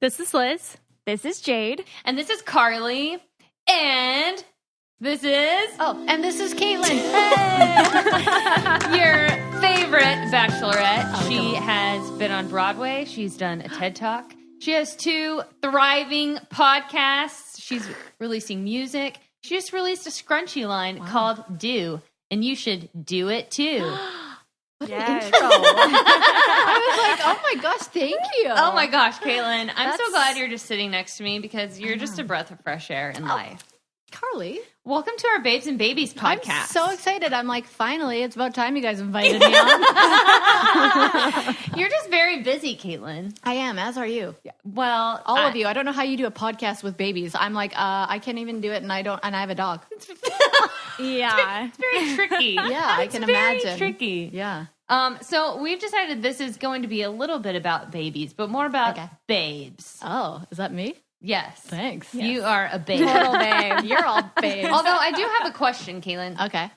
This is Liz. This is Jade. And this is Carly. And this is... Oh, and this is Kaitlyn. Your favorite Bachelorette. She has been on Broadway. She's done a TED Talk. She has 2 thriving podcasts. She's releasing music. She just released a scrunchy line called Do. And you should do it too. Yes. I was like, oh my gosh, thank you. Oh my gosh, Kaitlyn. I'm so glad you're just sitting next to me because you're just a breath of fresh air in life. Carly. Welcome to our Babes and Babies podcast. I'm so excited. I'm like, finally, it's about time you guys invited me on. You're just very busy, Kaitlyn. I am, as are you. Yeah. Well, all of you. I don't know how you do a podcast with babies. I'm like, I can't even do it, and I have a dog. Yeah. It's very tricky. Yeah, I can imagine. Very tricky. Yeah. So we've decided this is going to be a little bit about babies, but more about babes. Oh, is that me? Yes. Thanks. You are a babe. Total babe. You're all babes. Although I do have a question, Kaitlyn. Okay.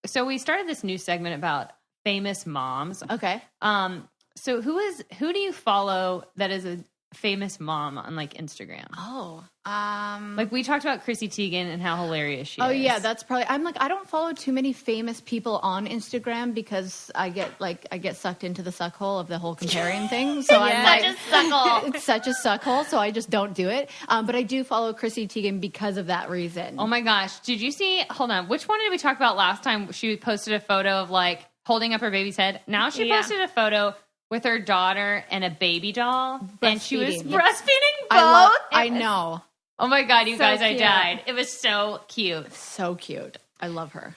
So we started this new segment about famous moms. Okay. So who do you follow that is a famous mom on like Instagram? Oh. Like we talked about Chrissy Teigen and how hilarious she is. Oh yeah, that's probably. I'm like, I don't follow too many famous people on Instagram because I get sucked into the suck hole of the whole comparing thing. So I'm like, such a suck hole. It's such a suck hole. So I just don't do it. But I do follow Chrissy Teigen because of that reason. Oh my gosh, did you see? Hold on, which one did we talk about last time? She posted a photo of like holding up her baby's head. Now she posted a photo with her daughter and a baby doll, and she was breastfeeding both. I know. Oh my God, you guys, cute. I died. It was so cute. So cute. I love her.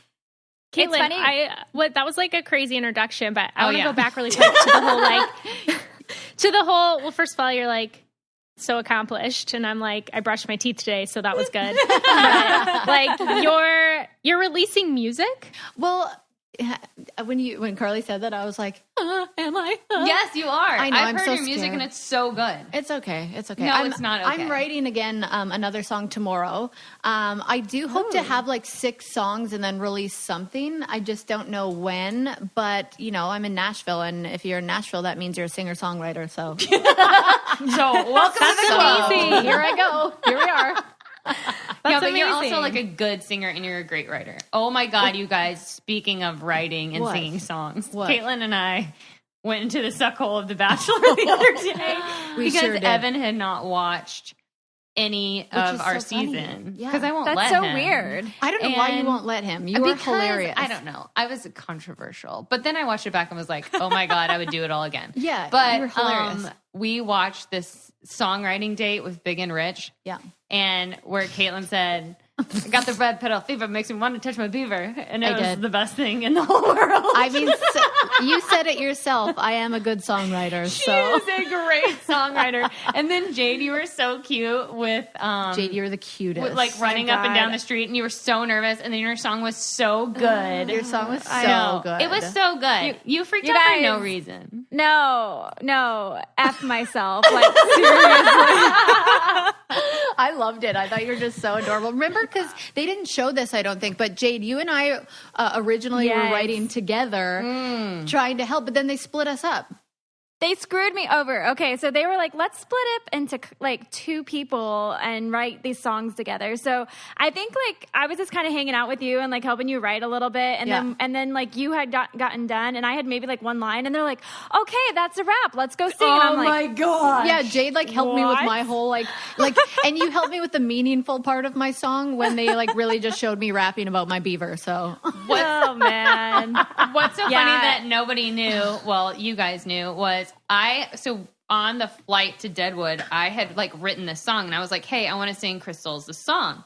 Kaitlyn, It's funny. That was like a crazy introduction, but I want to go back really quick to the whole, well, first of all, you're like so accomplished. And I'm like, I brushed my teeth today, so that was good. But, like you're releasing music? Well, when Carly said that, I was like, am I? Yes, you are. I know, I've heard so your music scared. and it's so good. It's okay. It's okay. No, it's not okay. I'm writing again another song tomorrow. I do hope to have like 6 songs and then release something. I just don't know when. But, I'm in Nashville. And if you're in Nashville, that means you're a singer-songwriter. So, So welcome to the club. amazing. Here I go. Here we are. Yeah, but you're also like a good singer and you're a great writer. Oh my God, you guys, speaking of writing and singing songs, Kaitlyn and I went into the suck hole of The Bachelor the other day because Evan had not watched any of our season. Because I won't let him. That's so weird. I don't know why you won't let him. You are hilarious. I don't know. I was controversial. But then I watched it back and was like, oh my God, I would do it all again. Yeah, but you were hilarious. We watched this songwriting date with Big and Rich. Yeah. And where Kaitlyn said, I got the red pedal fever, makes me want to touch my beaver. And it was the best thing in the whole world. I mean, you said it yourself. I am a good songwriter. She is a great songwriter. And then Jade, you were so cute with... Jade, you were the cutest. With, like running up and down the street and you were so nervous. And then your song was so good. Your song was so good. It was so good. You freaked out for no reason. No. F myself. Like, seriously. I loved it. I thought you were just so adorable. Remember, because they didn't show this, I don't think, but Jade, you and I originally were writing together, trying to help, but then they split us up. They screwed me over. Okay, so they were like, let's split up into like 2 people and write these songs together. So I think like I was just kind of hanging out with you and like helping you write a little bit, and then like you had gotten done, and I had maybe like one line, and they're like, okay, that's a wrap. Let's go sing. Oh and I'm like, my God! Yeah, Jade like helped me with my whole like, and you helped me with the meaningful part of my song when they like really just showed me rapping about my beaver. So oh man, what's so funny that nobody knew? Well, you guys knew was. So on the flight to Deadwood, I had like written this song and I was like, hey, I want to sing Crystal's the song.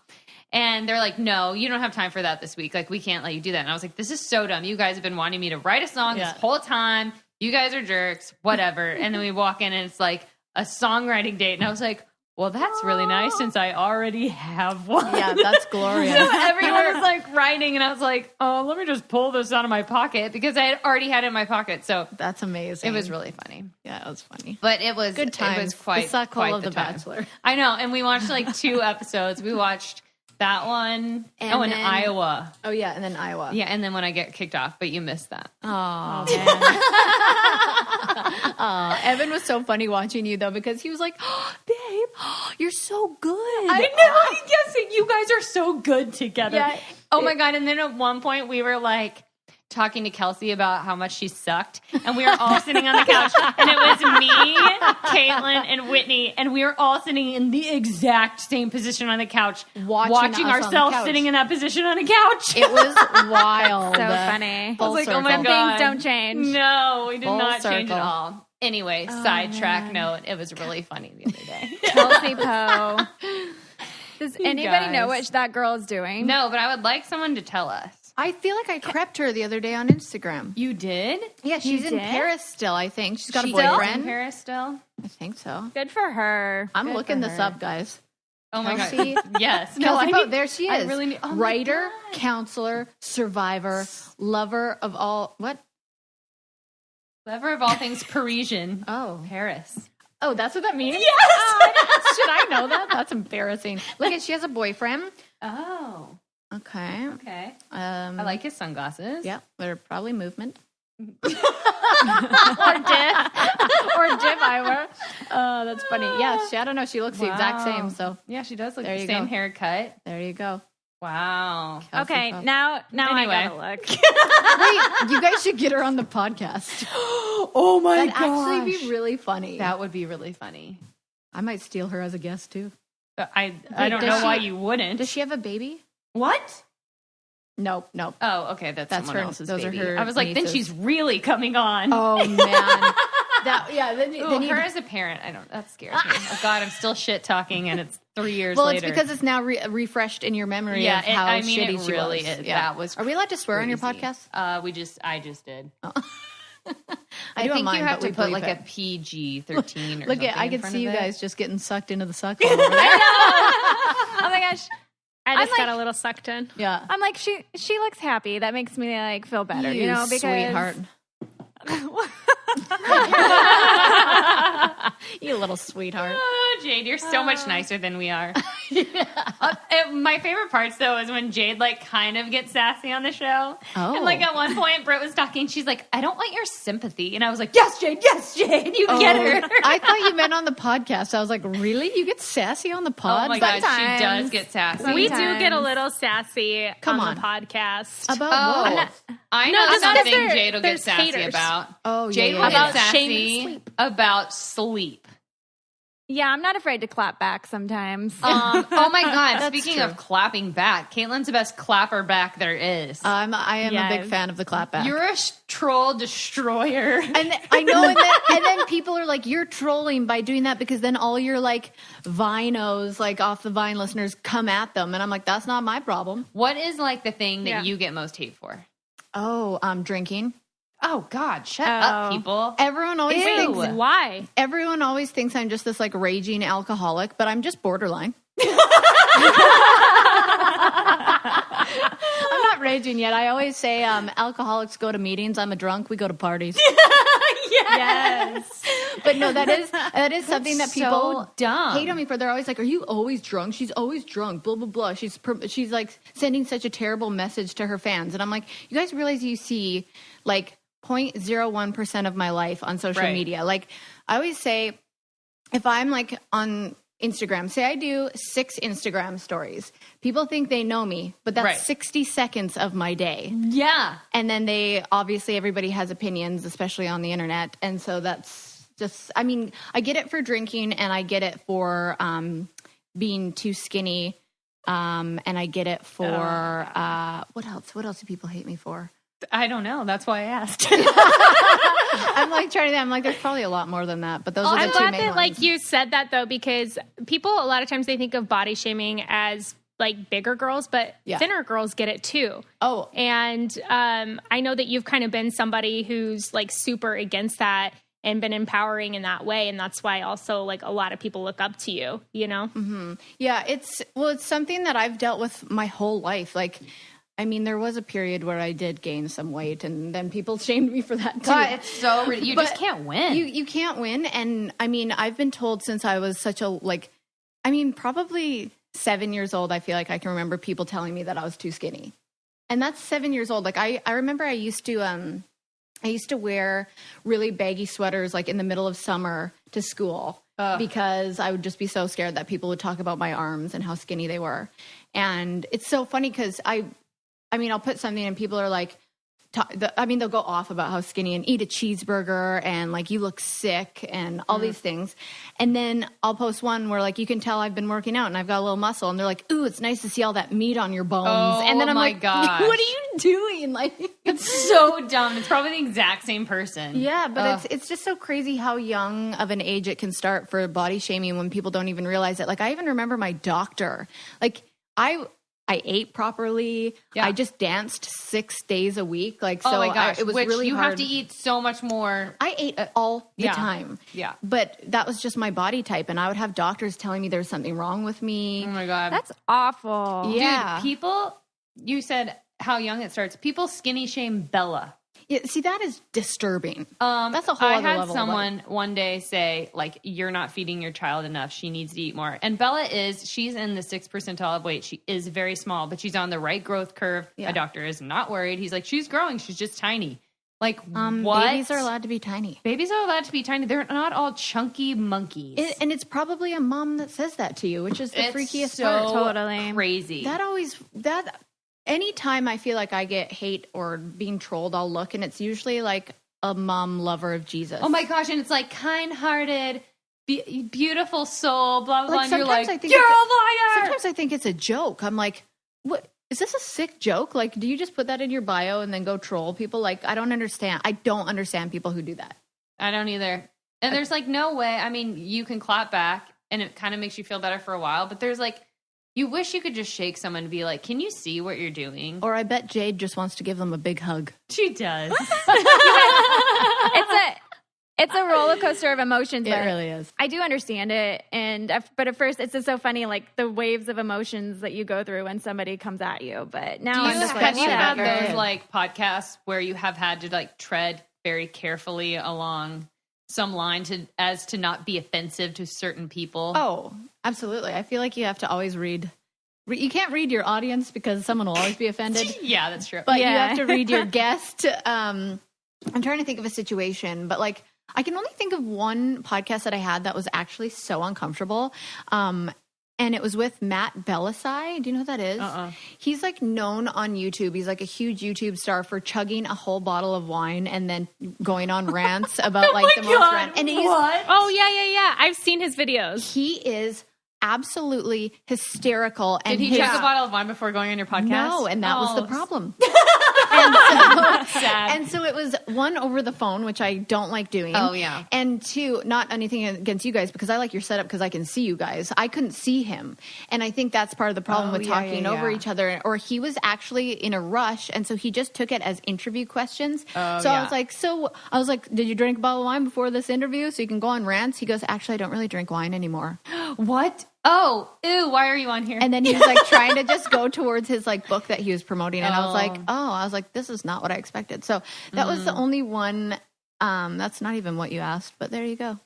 And they're like, no, you don't have time for that this week. Like, we can't let you do that. And I was like, this is so dumb. You guys have been wanting me to write a song this whole time. You guys are jerks, whatever. And then we walk in and it's like a songwriting date. And I was like, well, that's really nice since I already have one. Yeah, that's glorious. So everyone was like writing and I was like, oh, let me just pull this out of my pocket because I had already had it in my pocket. So that's amazing. It was really funny. Yeah, it was funny. But it was good time. It was quite the suck hole of the The Bachelor. I know. And we watched like 2 episodes. We watched That one. And in then- Iowa. Oh, yeah, and then Iowa. Yeah, and then when I get kicked off, but you missed that. Oh, man. Evan was so funny watching you, though, because he was like, oh, babe, you're so good. I know. Yes, you guys are so good together. Yeah. Oh, my God. And then at one point, we were like, talking to Kelsey about how much she sucked, and we were all sitting on the couch, and it was me, Kaitlyn, and Whitney, and we were all sitting in the exact same position on the couch, watching ourselves sitting in that position on the couch. It was wild. So funny. Full I was like, circle. oh my God. Things don't change. No, we did Full not change at circle. all. Anyway, sidetrack note, it was really funny the other day. Kelsey Poe. Does anybody know guys. what that girl is doing? No, but I would like someone to tell us. I feel like I crept her the other day on Instagram. You did? Yeah, she's in did? Paris still, I think. She's got a She's in boyfriend. Paris still? I think so. Good for her. I'm Good looking for this her. up, guys. Oh my Kelsey- God. Yes. Kelsey I Poe, need- there she I is. really need- oh my Writer, God. counselor, survivor, lover of all... What? Lover of all things Parisian. Oh. Paris. Oh, that's what that means? Yes! Should I know that? That's embarrassing. Look at, she has a boyfriend. Oh. Okay. Okay. I I like his sunglasses. Yeah, they're probably movement. or Div Iowa. Oh, that's funny. Yeah, I don't know. She looks the exact Wow. same. So Yeah, she does look There the you same go. haircut. there you go. Wow. Kelsey Okay, Poe. now Anyway. I gotta look. Wait, you guys should get her on the podcast. Oh my That'd actually be really funny. That would be really funny. I might steal her as a guest too. I Wait, don't does know she- why you wouldn't. Does she have a baby? What? Nope. Oh, okay. That's That's someone her- else's those are baby. her I was like, then nieces. she's really coming on. Oh man. Then Ooh, you- her as a parent, that scares me. Oh God, I'm still shit talking, and it's 3 years well, later. it's because it's now refreshed in your memory Yeah, of how I mean, shitty it she really was. is. Yeah. That was Are we allowed to swear on your crazy. podcast? I just did. I I do on think mine, you have but to we put bleep like it. a PG-13 or Look something at, I in could front see you of it. guys just getting sucked into the suckle over there. Oh my gosh. I just I'm got like- a little sucked in. Yeah. I'm like, she looks happy. That makes me like feel better, you know, because sweetheart. You little sweetheart. Oh, Jade, you're so much nicer than we are. My favorite parts, though, is when Jade, like, kind of gets sassy on the show. Oh. And, like, at one point, Britt was talking. She's like, I don't want your sympathy. And I was like, yes, Jade, you get her. I thought you meant on the podcast. I was like, really? You get sassy on the pod? Oh, my God, she Sometimes. does get sassy. We do Sometimes. get a little sassy Come on on. the podcast. About Oh, what? I No, know just because something Jade will get there's sassy haters. about. Oh, Jade yeah, will yeah, get About sassy shameless sleep. about sleep. yeah, I'm not afraid to clap back sometimes. Oh my God! That's Speaking true. of clapping back, Kaitlyn's the best clapper back there is. I am a big Yes. fan of the clapback. You're a troll destroyer. And I know, and then people are like, you're trolling by doing that because then all your like Vinos, like off the Vine listeners, come at them, and I'm like, that's not my problem. What is like the thing that Yeah. you get most hate for? Oh, drinking. Oh God, shut up, people. Everyone always Ew. thinks Why? everyone always thinks I'm just this like raging alcoholic, but I'm just borderline. I'm not raging yet. I always say alcoholics go to meetings. I'm a drunk. We go to parties. Yes. But no, that is something that people so dumb. hate on me for. They're always like, "Are you always drunk? She's always drunk." Blah blah blah. She's like sending such a terrible message to her fans, and I'm like, you guys realize you see like 0.01% of my life on social Right. media. Like I always say, if I'm like on Instagram, say I do 6 Instagram stories, people think they know me, but that's Right. 60 seconds of my day. Yeah. And then everybody has opinions, especially on the internet. And so that's just, I mean, I get it for drinking and I get it for being too skinny. And I get it for, what else? What else do people hate me for? I don't know. That's why I asked. I'm like trying to, I'm like, there's probably a lot more than that, but those are the I'm two glad main that ones. like you said that though, because people a lot of times they think of body shaming as like bigger girls, but Yeah. thinner girls get it too. Oh, And I know that you've kind of been somebody who's like super against that and been empowering in that way. And that's why also like a lot of people look up to you, you know? yeah, it's something that I've dealt with my whole life. Like, I mean, there was a period where I did gain some weight and then people shamed me for that too. God, it's so you just But can't win. You can't win. And I mean, I've been told since I was such a, like, I mean, probably 7 years old, I feel like I can remember people telling me that I was too skinny. And that's 7 years old. Like I remember I used to wear really baggy sweaters like in the middle of summer to school because I would just be so scared that people would talk about my arms and how skinny they were. And it's so funny because I mean, I'll put something and people are like, they'll go off about how skinny and eat a cheeseburger and like you look sick and all these things. And then I'll post one where like you can tell I've been working out and I've got a little muscle and they're like, ooh, it's nice to see all that meat on your bones. And then I'm like, gosh. What are you doing? Like, it's so dumb. It's probably the exact same person. Yeah, but it's just so crazy how young of an age it can start for body shaming when people don't even realize it. Like I even remember my doctor, like I ate properly. Yeah. I just danced 6 days a week. Like, so my gosh. It was really you hard. have to eat so much more. I ate all the time. Yeah. But that was just my body type. And I would have doctors telling me there's something wrong with me. Oh my God. That's awful. Yeah. Dude, people, you said how young it starts. People skinny shame Bella. Yeah, see, that is disturbing. That's a whole other level. I had someone one day say, like, you're not feeding your child enough. She needs to eat more. And Bella she's in the 6th percentile of weight. She is very small, but she's on the right growth curve. Yeah. My doctor is not worried. He's like, she's growing. She's just tiny. Like, what? Babies are allowed to be tiny. Babies are allowed to be tiny. They're not all chunky monkeys. And it's probably a mom that says that to you, which is the freakiest part. Totally crazy. Anytime I feel like I get hate or being trolled, I'll look and it's usually like a mom lover of Jesus. Oh my gosh. And it's like kind-hearted, beautiful soul, blah, blah, blah. And you're like, you're a liar. Sometimes I think it's a joke. I'm like, what? Is this a sick joke? Like, do you just put that in your bio and then go troll people? Like, I don't understand. I don't understand people who do that. I don't either. And there's like no way. I mean, you can clap back and it kind of makes you feel better for a while, but there's like, you wish you could just shake someone and be like, can you see what you're doing? Or I bet Jade just wants to give them a big hug. She does. It's a roller coaster of emotions. It really is. I do understand it. But at first, it's just so funny, like the waves of emotions that you go through when somebody comes at you. But now I'm just like, have you had those like podcasts where you have had to like tread very carefully along some line as to not be offensive to certain people? Oh, absolutely. I feel like you have to always read. You can't read your audience because someone will always be offended. Yeah, that's true. But you have to read your guest. I'm trying to think of a situation, but like I can only think of one podcast that I had that was actually so uncomfortable. And it was with Matt Belisai. Do you know who that is? He's like known on YouTube. He's like a huge YouTube star for chugging a whole bottle of wine and then going on rants about like the most rant. And what? Oh yeah. I've seen his videos. He is absolutely hysterical. And did he chug a bottle of wine before going on your podcast? No, and that was the problem. And so it was one over the phone, which I don't like doing. Oh, yeah. And two, not anything against you guys because I like your setup because I can see you guys. I couldn't see him. And I think that's part of the problem with talking over each other. Or he was actually in a rush. And so he just took it as interview questions. I was like, did you drink a bottle of wine before this interview so you can go on rants? He goes, actually, I don't really drink wine anymore. What? Oh, ew, why are you on here? And then he was like trying to just go towards his like book that he was promoting. And I was like, this is not what I expected. So that was the only one. That's not even what you asked, but there you go.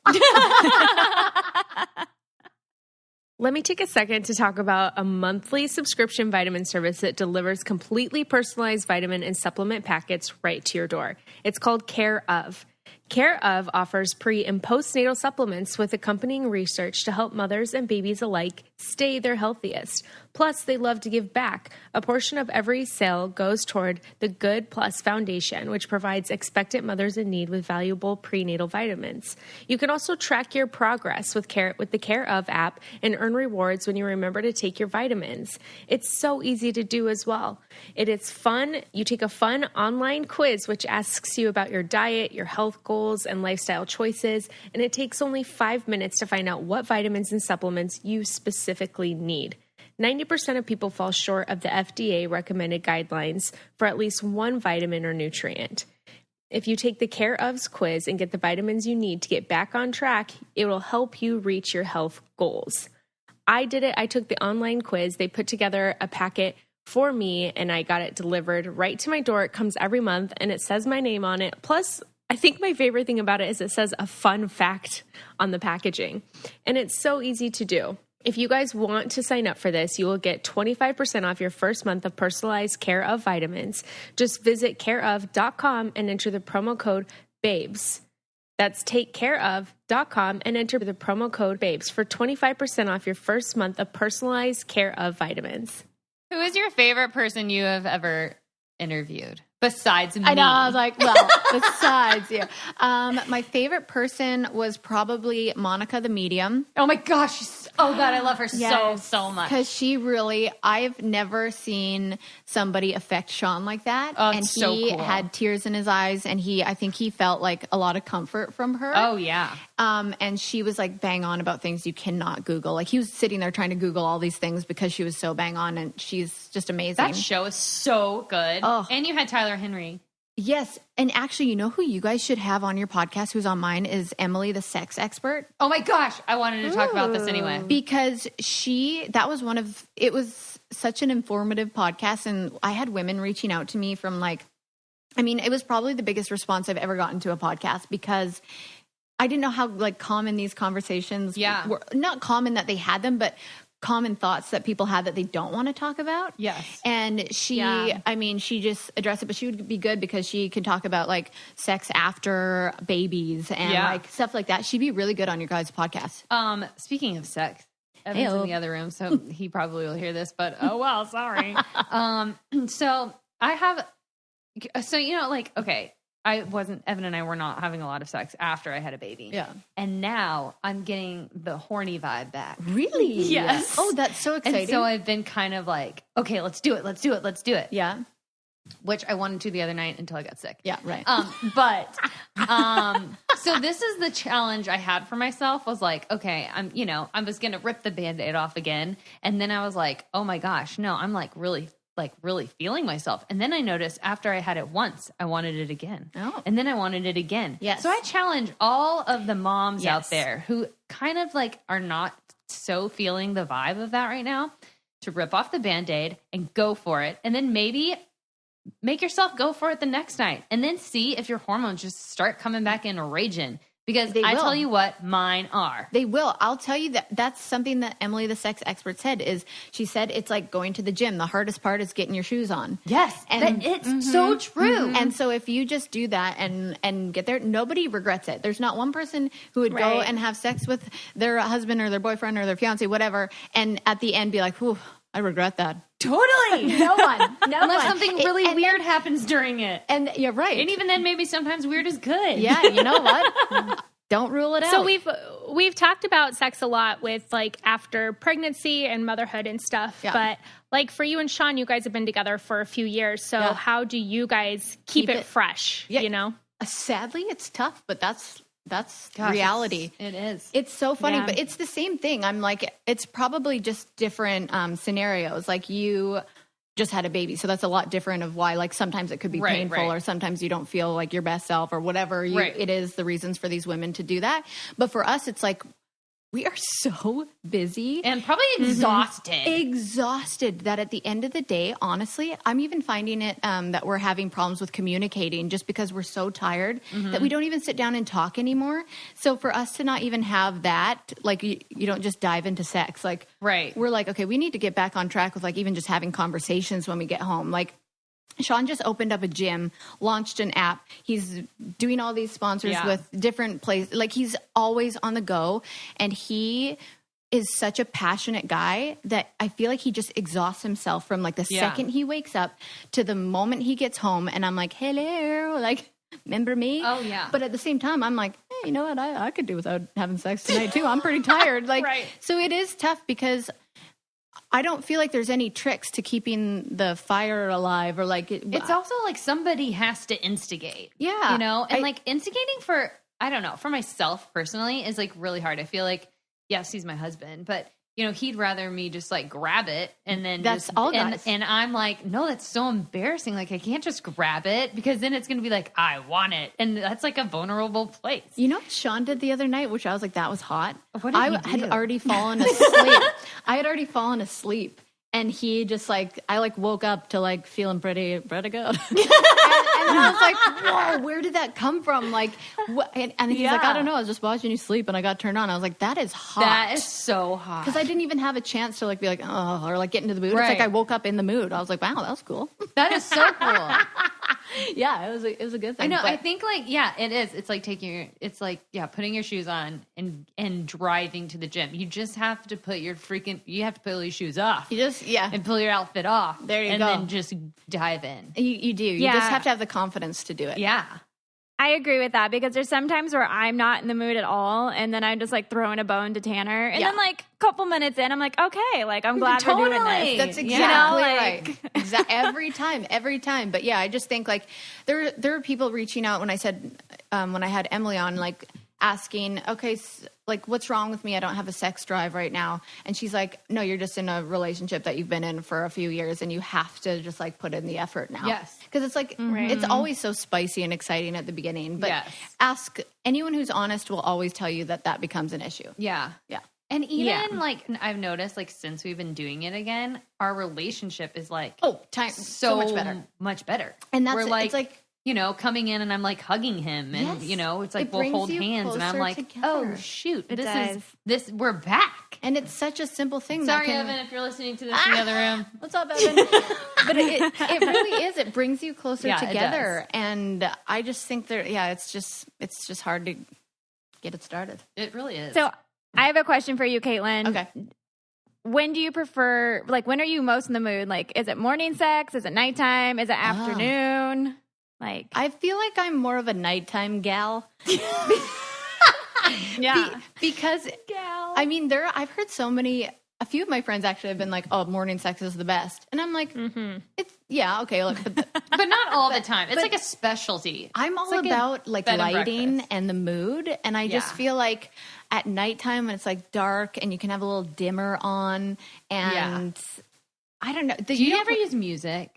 Let me take a second to talk about a monthly subscription vitamin service that delivers completely personalized vitamin and supplement packets right to your door. It's called Care Of. Care Of offers pre- and postnatal supplements with accompanying research to help mothers and babies alike stay their healthiest. Plus, they love to give back. A portion of every sale goes toward the Good Plus Foundation, which provides expectant mothers in need with valuable prenatal vitamins. You can also track your progress with the Care Of app and earn rewards when you remember to take your vitamins. It's so easy to do as well. It is fun. You take a fun online quiz which asks you about your diet, your health goals, and lifestyle choices, and it takes only 5 minutes to find out what vitamins and supplements you specifically need. 90% of people fall short of the FDA recommended guidelines for at least one vitamin or nutrient. If you take the Care Of's quiz and get the vitamins you need to get back on track, it will help you reach your health goals. I did it. I took the online quiz. They put together a packet for me and I got it delivered right to my door. It comes every month and it says my name on it. Plus, I think my favorite thing about it is it says a fun fact on the packaging. And it's so easy to do. If you guys want to sign up for this, you will get 25% off your first month of personalized Care of vitamins. Just visit careof.com and enter the promo code BABES. That's takecareof.com and enter the promo code BABES for 25% off your first month of personalized Care of vitamins. Who is your favorite person you have ever interviewed? Besides me. I know. I was like, well, besides you. My favorite person was probably Monica the Medium. Oh my gosh. Oh God, I love her so much. Because she really, I've never seen somebody affect Shawn like that. Oh, and so he cool. had tears in his eyes, and I think he felt like a lot of comfort from her. Oh yeah. And she was like bang on about things you cannot Google. Like he was sitting there trying to Google all these things because she was so bang on, and she's just amazing. That show is so good. Oh. And you had Tyler Henry. Yes. And actually, you know who you guys should have on your podcast who's on mine is Emily, the sex expert. Oh my gosh. I wanted to talk about this anyway. Because it was such an informative podcast. And I had women reaching out to me from it was probably the biggest response I've ever gotten to a podcast because I didn't know how common these conversations were. Not common that they had them, but common thoughts that people had that they don't want to talk about. Yes. And she just addressed it, but she would be good because she can talk about sex after babies and stuff like that. She'd be really good on your guys' podcast. Speaking of sex, Evan's in the other room, so he probably will hear this, but oh well, sorry. So I have, Evan and I were not having a lot of sex after I had a baby. Yeah. And now I'm getting the horny vibe back. Really? Yes. Oh, that's so exciting. And so I've been kind of like, okay, let's do it. Yeah. Which I wanted to the other night until I got sick. Yeah, right. So this is the challenge I had for myself was like, okay, I was going to rip the Band-Aid off again. And then I was like, oh my gosh, no, I'm really feeling myself. And then I noticed after I had it once, I wanted it again. Oh. And then I wanted it again. Yes. So I challenge all of the moms out there who kind of are not so feeling the vibe of that right now to rip off the Band-Aid and go for it. And then maybe make yourself go for it the next night. And then see if your hormones just start coming back in raging. Because tell you what, mine are. They will. I'll tell you that's something that Emily, the sex expert, said is she said it's like going to the gym. The hardest part is getting your shoes on. Yes. And it's so true. Mm-hmm. And so if you just do that and get there, nobody regrets it. There's not one person who would go and have sex with their husband or their boyfriend or their fiance, whatever, and at the end be like, whew, I regret that. Totally. No one. Unless something really weird happens during it. And you're right. And even then, maybe sometimes weird is good. Yeah, you know what? Don't rule it out. So we've talked about sex a lot with after pregnancy and motherhood and stuff. Yeah. But for you and Shawn, you guys have been together for a few years. So how do you guys keep it fresh? Yeah. You know? Sadly, it's tough, but that's reality. It is. It's so funny, but it's the same thing. I'm it's probably just different scenarios. You just had a baby, so that's a lot different of why sometimes it could be painful or sometimes you don't feel like your best self or whatever it is, the reasons for these women to do that. But for us, it's we are so busy and probably exhausted that at the end of the day, honestly, I'm even finding it that we're having problems with communicating just because we're so tired that we don't even sit down and talk anymore. So for us to not even have that, you don't just dive into sex. We're okay, we need to get back on track with even just having conversations when we get home. Shawn just opened up a gym, launched an app. He's doing all these sponsors with different places. He's always on the go. And he is such a passionate guy that I feel like he just exhausts himself from the second he wakes up to the moment he gets home. And I'm hello, remember me? Oh, yeah. But at the same time, I'm hey, you know what? I could do without having sex tonight too. I'm pretty tired. So it is tough because I don't feel like there's any tricks to keeping the fire alive or it's also somebody has to instigate. Yeah. And instigating for, I don't know, for myself personally is really hard. I feel yes, he's my husband, but he'd rather me just grab it and then that's all guys. And I'm no, that's so embarrassing. I can't just grab it because then it's going to be I want it. And that's a vulnerable place. You know what Shawn did the other night, which I was that was hot. What did he do? had already fallen asleep. I had already fallen asleep. And he just like, I like woke up to like feeling pretty good. and I was like, whoa, where did that come from? Like, what? And he's like, I don't know. I was just watching you sleep and I got turned on. I was like, that is hot. That is so hot. Because I didn't even have a chance to like be like, oh, or like get into the mood. It's like I woke up in the mood. I was like, wow, that was cool. That is so cool. Yeah, it was a good thing. I know. I think like, yeah, it is. It's like putting your shoes on and driving to the gym. You just have to put you have to pull your shoes off. You just, and pull your outfit off. There you and go. And then just dive in. You do. You just have to have the confidence to do it. Yeah. I agree with that because there's sometimes where I'm not in the mood at all, and then I'm just like throwing a bone to Tanner, and then like a couple minutes in, I'm like, okay, like I'm glad we're doing this. That's exactly right. Every time. But yeah, I just think like there are people reaching out when I said when I had Emily on, like asking, okay, like what's wrong with me? I don't have a sex drive right now. And she's like, no, you're just in a relationship that you've been in for a few years and you have to just like put in the effort now. Yes. Because it's like, it's always so spicy and exciting at the beginning. But ask anyone who's honest will always tell you that becomes an issue. Yeah. Yeah. And even like I've noticed like since we've been doing it again, our relationship is like so much better. And that's we're like, it's like, you know, coming in and I'm like hugging him and, you know, it's like we'll hold hands and I'm like, together. oh shoot, we're back. And it's such a simple thing. Sorry, Evan, if you're listening to this in the other room. What's up, Evan? But it really is. It brings you closer together. And I just think it's just hard to get it started. It really is. So I have a question for you, Kaitlyn. Okay. When do you prefer, like, when are you most in the mood? Like, is it morning sex? Is it nighttime? Is it afternoon? Like, I feel like I'm more of a nighttime gal. Because I mean, I've heard a few of my friends actually have been like, oh, morning sex is the best. And I'm like, it's, okay, look, but not all the time. It's like a specialty. I'm all about like lighting and the mood. And I just feel like at nighttime when it's like dark and you can have a little dimmer on and I don't know. Do you ever use music?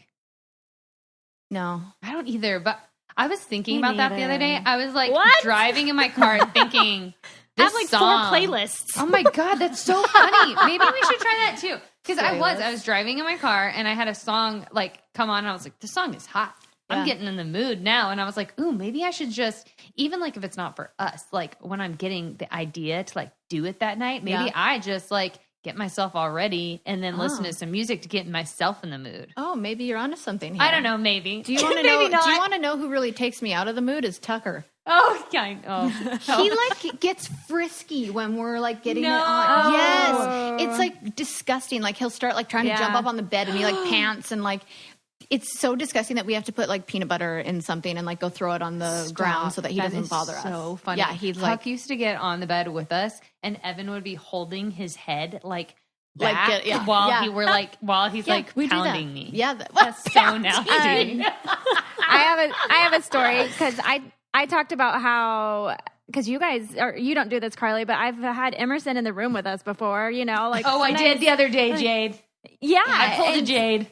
No. I don't either, but I was thinking about that the other day. I was like driving in my car thinking, I have like song, 4 playlists. Oh my God, that's so funny. Maybe we should try that too. Because I was driving in my car and I had a song like come on and I was like, this song is hot. I'm getting in the mood now. And I was like, ooh, maybe I should just, even like if it's not for us, like when I'm getting the idea to like do it that night, maybe I just like get myself all ready and then listen to some music to get myself in the mood. Oh, maybe you're onto something here. I don't know, maybe. Do you want to know? Do you want to know who really takes me out of the mood? Is Tucker. Oh, yeah. Oh. He like gets frisky when we're like getting it on. Yes, it's like disgusting. Like he'll start like trying to jump up on the bed and he like pants and like. It's so disgusting that we have to put like peanut butter in something and like go throw it on the ground so that he doesn't bother us. So funny. Yeah, he's like Huck used to get on the bed with us, and Evan would be holding his head like back while he's like pounding me. Yeah, that's so nasty. I have a story because I talked about how. Because you don't do this, Carly, but I've had Emerson in the room with us before. You know, like I did the other day, Jade. Yeah, I pulled a Jade.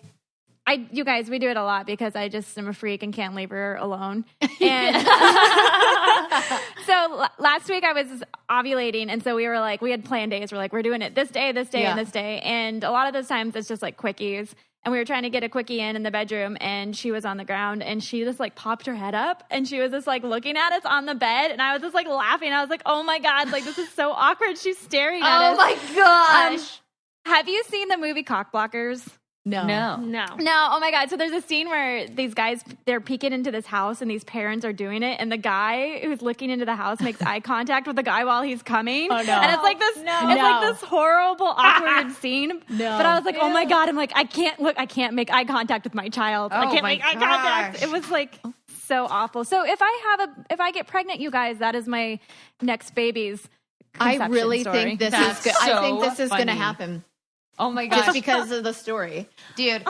You guys, we do it a lot because I just am a freak and can't leave her alone. And so last week I was ovulating, and so we had plan days. We're like, we're doing it this day, and this day. And a lot of those times it's just like quickies. And we were trying to get a quickie in the bedroom, and she was on the ground, and she just like popped her head up, and she was just like looking at us on the bed, and I was just like laughing. I was like, oh my God, like this is so awkward. She's staring at us. Oh my gosh. Have you seen the movie Cock Blockers? No. Oh my God. So there's a scene where these guys, they're peeking into this house and these parents are doing it. And the guy who's looking into the house makes eye contact with the guy while he's coming. Oh no. And it's like this, like this horrible, awkward scene. No. But I was like, oh my God. I'm like, I can't make eye contact with my child. I can't make eye contact. It was like so awful. So if I get pregnant, you guys, that is my next baby's conception I really story. think this is good. I think this is going to happen. Oh my gosh. Just because of the story. Dude,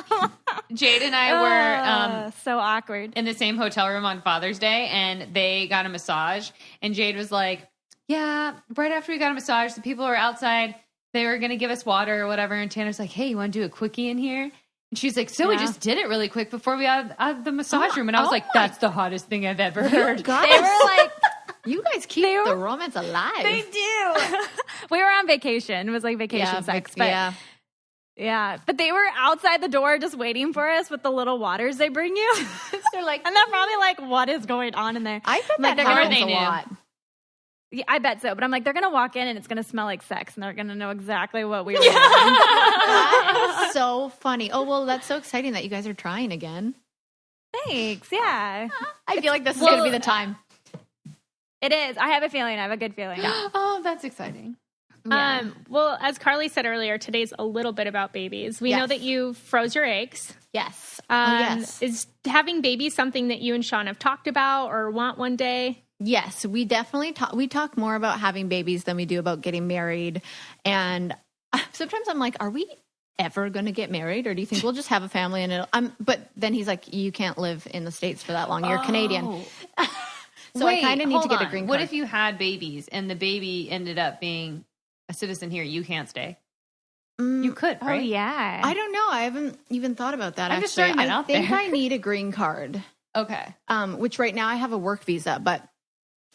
Jade and I were so awkward in the same hotel room on Father's Day, and they got a massage, and Jade was like, yeah, right after we got a massage, the people were outside, they were going to give us water or whatever, and Tanner's like, hey, you want to do a quickie in here? And she's like, we just did it really quick before we got out of the massage room. And I was like, that's the hottest thing I've ever heard. They were like, you guys keep the romance alive. They do. We were on vacation. It was like vacation sex. But Yeah, but they were outside the door just waiting for us with the little waters they bring you. They're like, and they're probably like, what is going on in there? I bet like, that happens a lot. Yeah, I bet so. But I'm like, they're going to walk in and it's going to smell like sex and they're going to know exactly what we were doing. That is so funny. Oh, well, that's so exciting that you guys are trying again. Thanks. Yeah. I feel like this is going to be the time. It is. I have a feeling. I have a good feeling. Oh, that's exciting. Yeah. Well, as Carly said earlier, today's a little bit about babies. We know that you froze your eggs. Yes. Yes. Is having babies something that you and Shawn have talked about or want one day? Yes, we definitely talk more about having babies than we do about getting married. And sometimes I'm like, are we ever going to get married, or do you think we'll just have a family and but then he's like, you can't live in the States for that long. You're Canadian. So I kind of need to get a green card. What if you had babies and the baby ended up being a citizen here? You can't stay. You could, right? Oh, yeah. I don't know. I haven't even thought about that. I'm just throwing it out there. I think I need a green card. Okay. Which right now I have a work visa, but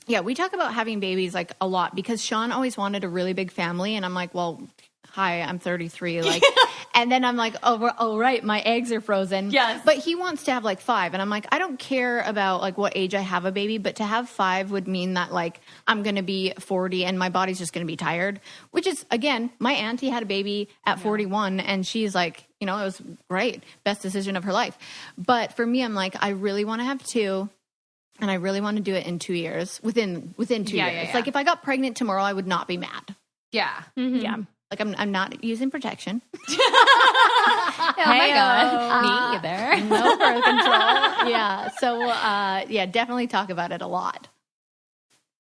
yeah, we talk about having babies like a lot because Shawn always wanted a really big family. And I'm like, well, hi, I'm 33. Like, and then I'm like, oh, right. My eggs are frozen. Yes. But he wants to have like 5. And I'm like, I don't care about like what age I have a baby, but to have 5 would mean that like I'm going to be 40 and my body's just going to be tired, which is, again, my auntie had a baby at 41 and she's like, it was great. Best decision of her life. But for me, I'm like, I really want to have 2. And I really want to do it in 2 years, within 2 years. Yeah. Like if I got pregnant tomorrow, I would not be mad. Yeah. Mm-hmm. Yeah. Like I'm not using protection. Oh my God. Me either. No birth control. Yeah. So definitely talk about it a lot.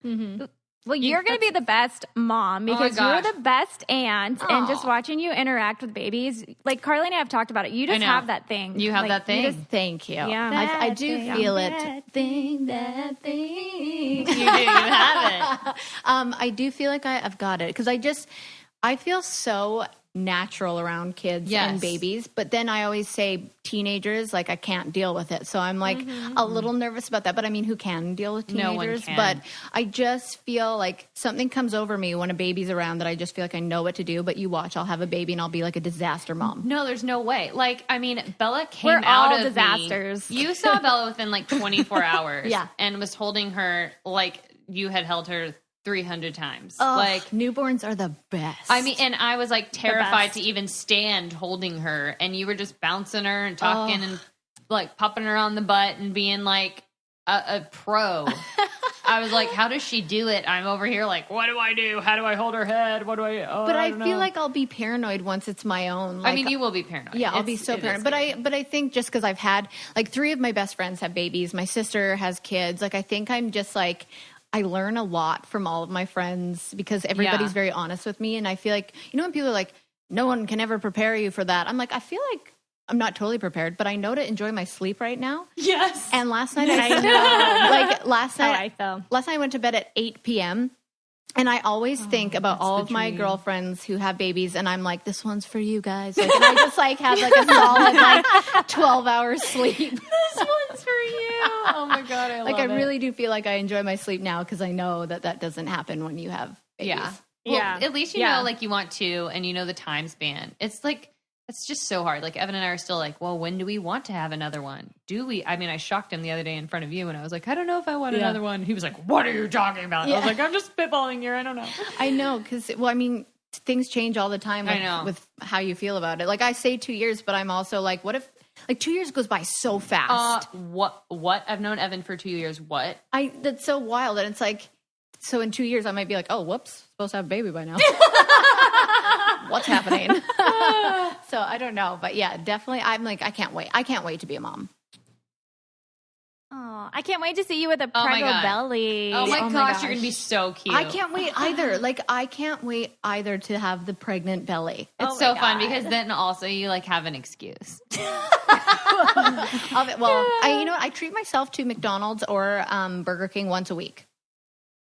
Mm-hmm. Well, you're going to be the best mom because you're the best aunt. Aww. And just watching you interact with babies, like Carly and I have talked about it. You just have that thing. You have that thing. Thank you. Yeah. I do feel it. That thing. You do. You have it. I do feel like I've got it because I feel so natural around kids and babies, but then I always say teenagers, like I can't deal with it. So I'm like a little nervous about that, but I mean, who can deal with teenagers? No one can. But I just feel like something comes over me when a baby's around that I just feel like I know what to do, but you watch, I'll have a baby and I'll be like a disaster mom. No, there's no way. Like, I mean, Bella came We're out all of disasters. Me. You saw Bella within like 24 hours. Yeah. And was holding her like you had held her 300 times. Oh, like newborns are the best. I mean, and I was like terrified to even stand holding her, and you were just bouncing her and talking and like popping her on the butt and being like a pro. I was like, how does she do it? I'm over here like, what do I do? How do I hold her head? What do I? But I feel like I'll be paranoid once it's my own. Like, I mean, you will be paranoid. Yeah, I'll be so paranoid. But I think just because I've had like 3 of my best friends have babies, my sister has kids. Like I think I'm just like. I learn a lot from all of my friends because everybody's very honest with me. And I feel like, when people are like, no one can ever prepare you for that. I'm like, I feel like I'm not totally prepared, but I know to enjoy my sleep right now. Yes. And last night, last night I went to bed at 8 p.m. And I always think about all of my girlfriends who have babies, and I'm like, this one's for you guys. Like, and I just like have like a solid like 12 hours sleep. This one's for you. Oh my God, I love it. I really do feel like I enjoy my sleep now because I know that doesn't happen when you have babies. Yeah. Well, at least you know like you want to, and you know the time span. It's like, it's just so hard. Like Evan and I are still like, well, when do we want to have another one? Do we? I mean, I shocked him the other day in front of you, and I was like, I don't know if I want another one. He was like, what are you talking about? I was like, I'm just spitballing here. I don't know. I know, because, well, I mean, things change all the time with how you feel about it. Like I say 2 years, but I'm also like, what if, like 2 years goes by so fast. What? I've known Evan for 2 years. What? That's so wild. And it's like, so in 2 years, I might be like, oh, whoops, supposed to have a baby by now. What's happening? So I don't know. But yeah, definitely. I'm like, I can't wait. I can't wait to be a mom. Oh, I can't wait to see you with a preggo belly. Oh my gosh, you're going to be so cute. I can't wait either. Like, I can't wait either to have the pregnant belly. It's so fun because then also you like have an excuse. I treat myself to McDonald's or Burger King once a week.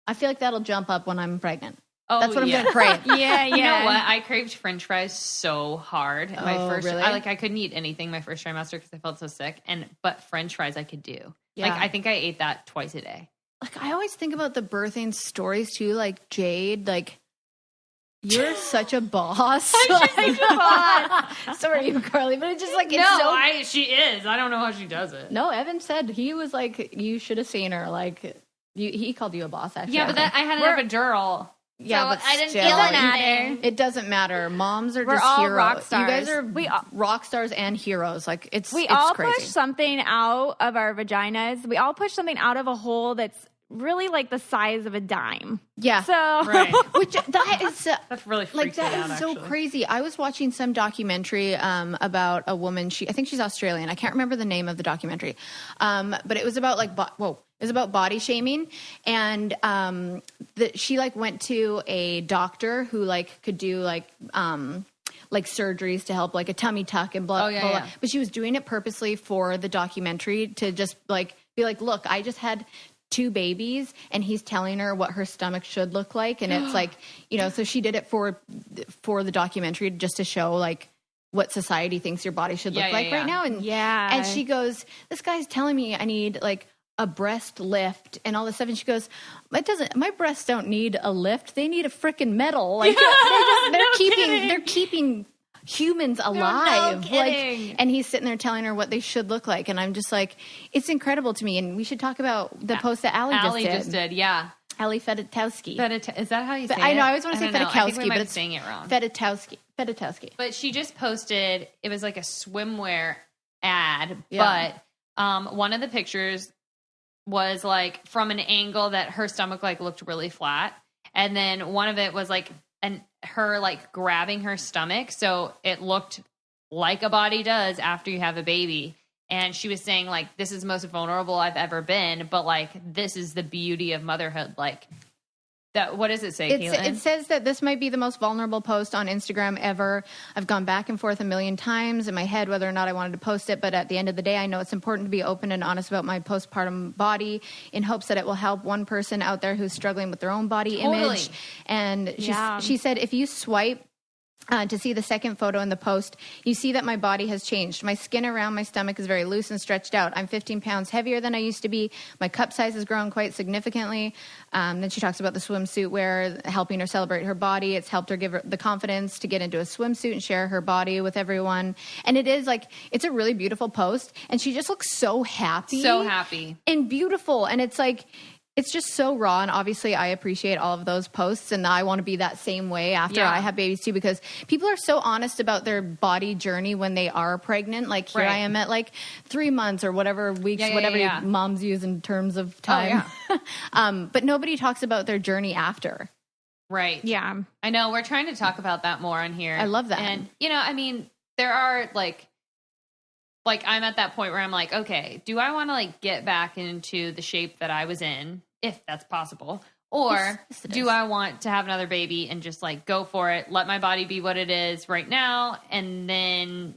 I feel like that'll jump up when I'm pregnant. Oh, that's what I'm going to crave. Yeah. You know what? I craved French fries so hard. Really? I couldn't eat anything my first trimester because I felt so sick. But French fries I could do. Yeah. Like I think I ate that twice a day. Like I always think about the birthing stories too. Like Jade, like You're such a boss. Sorry, Carly, but it's just like she is. I don't know how she does it. No, Evan said he was like, you should have seen her. Like, he called you a boss. Actually, yeah, but I had an epidural. Yeah, so but I didn't still, feel anything. It doesn't matter. Moms are We're just all heroes. rock stars. You guys are rock stars and heroes. Like it's all crazy. push something out of our vaginas. We all push something out of a hole that's really like the size of a dime. Yeah. So right. Which that is that's really like that out, is so crazy. I was watching some documentary about a woman. I think she's Australian. I can't remember the name of the documentary, but it was about like it was about body shaming, and she like went to a doctor who like could do like surgeries to help like a tummy tuck and blah blah blah. But she was doing it purposely for the documentary to just like be like, look, I just had 2 babies, and he's telling her what her stomach should look like, and it's like, you know, so she did it for the documentary just to show like what society thinks your body should look like right now, and she goes, this guy's telling me I need like a breast lift and all this stuff, and she goes, my breasts don't need a lift, they need a freaking medal. Like they're keeping humans alive. No kidding. And he's sitting there telling her what they should look like, and I'm just like, it's incredible to me. And we should talk about the post that Allie just did. Yeah. Allie Fedotowsky. Is that how you say it? I know, I always want to say Fedotowsky, but it's saying it wrong. Fedotowsky. But she just posted, it was like a swimwear ad, Yeah. but one of the pictures was like from an angle that her stomach like looked really flat, and then one of it was like her like grabbing her stomach, so it looked like a body does after you have a baby. And she was saying like, this is the most vulnerable I've ever been, but like this is the beauty of motherhood. Like that, what does it say, Kaitlyn? It says that this might be the most vulnerable post on Instagram ever. I've gone back and forth a million times in my head whether or not I wanted to post it, but at the end of the day, I know it's important to be open and honest about my postpartum body in hopes that it will help one person out there who's struggling with their own body image. And she said, if you swipe to see the second photo in the post, you see that my body has changed. My skin around my stomach is very loose and stretched out. I'm 15 pounds heavier than I used to be. My cup size has grown quite significantly. Then she talks about the swimsuit wear, helping her celebrate her body. It's helped her give her the confidence to get into a swimsuit and share her body with everyone. And it is like, it's a really beautiful post. And she just looks so happy. So happy. And beautiful. And it's like, it's just so raw, and obviously I appreciate all of those posts, and I want to be that same way after I have babies too, because people are so honest about their body journey when they are pregnant. Like here I am at like 3 months or whatever weeks, whatever moms use in terms of time. But nobody talks about their journey after. Right. Yeah. I know. We're trying to talk about that more on here. I love that. And, you know, I mean, there are like I'm at that point where I'm like, okay, do I want to like get back into the shape that I was in, if that's possible? Or yes, do I want to have another baby and just like go for it, let my body be what it is right now, and then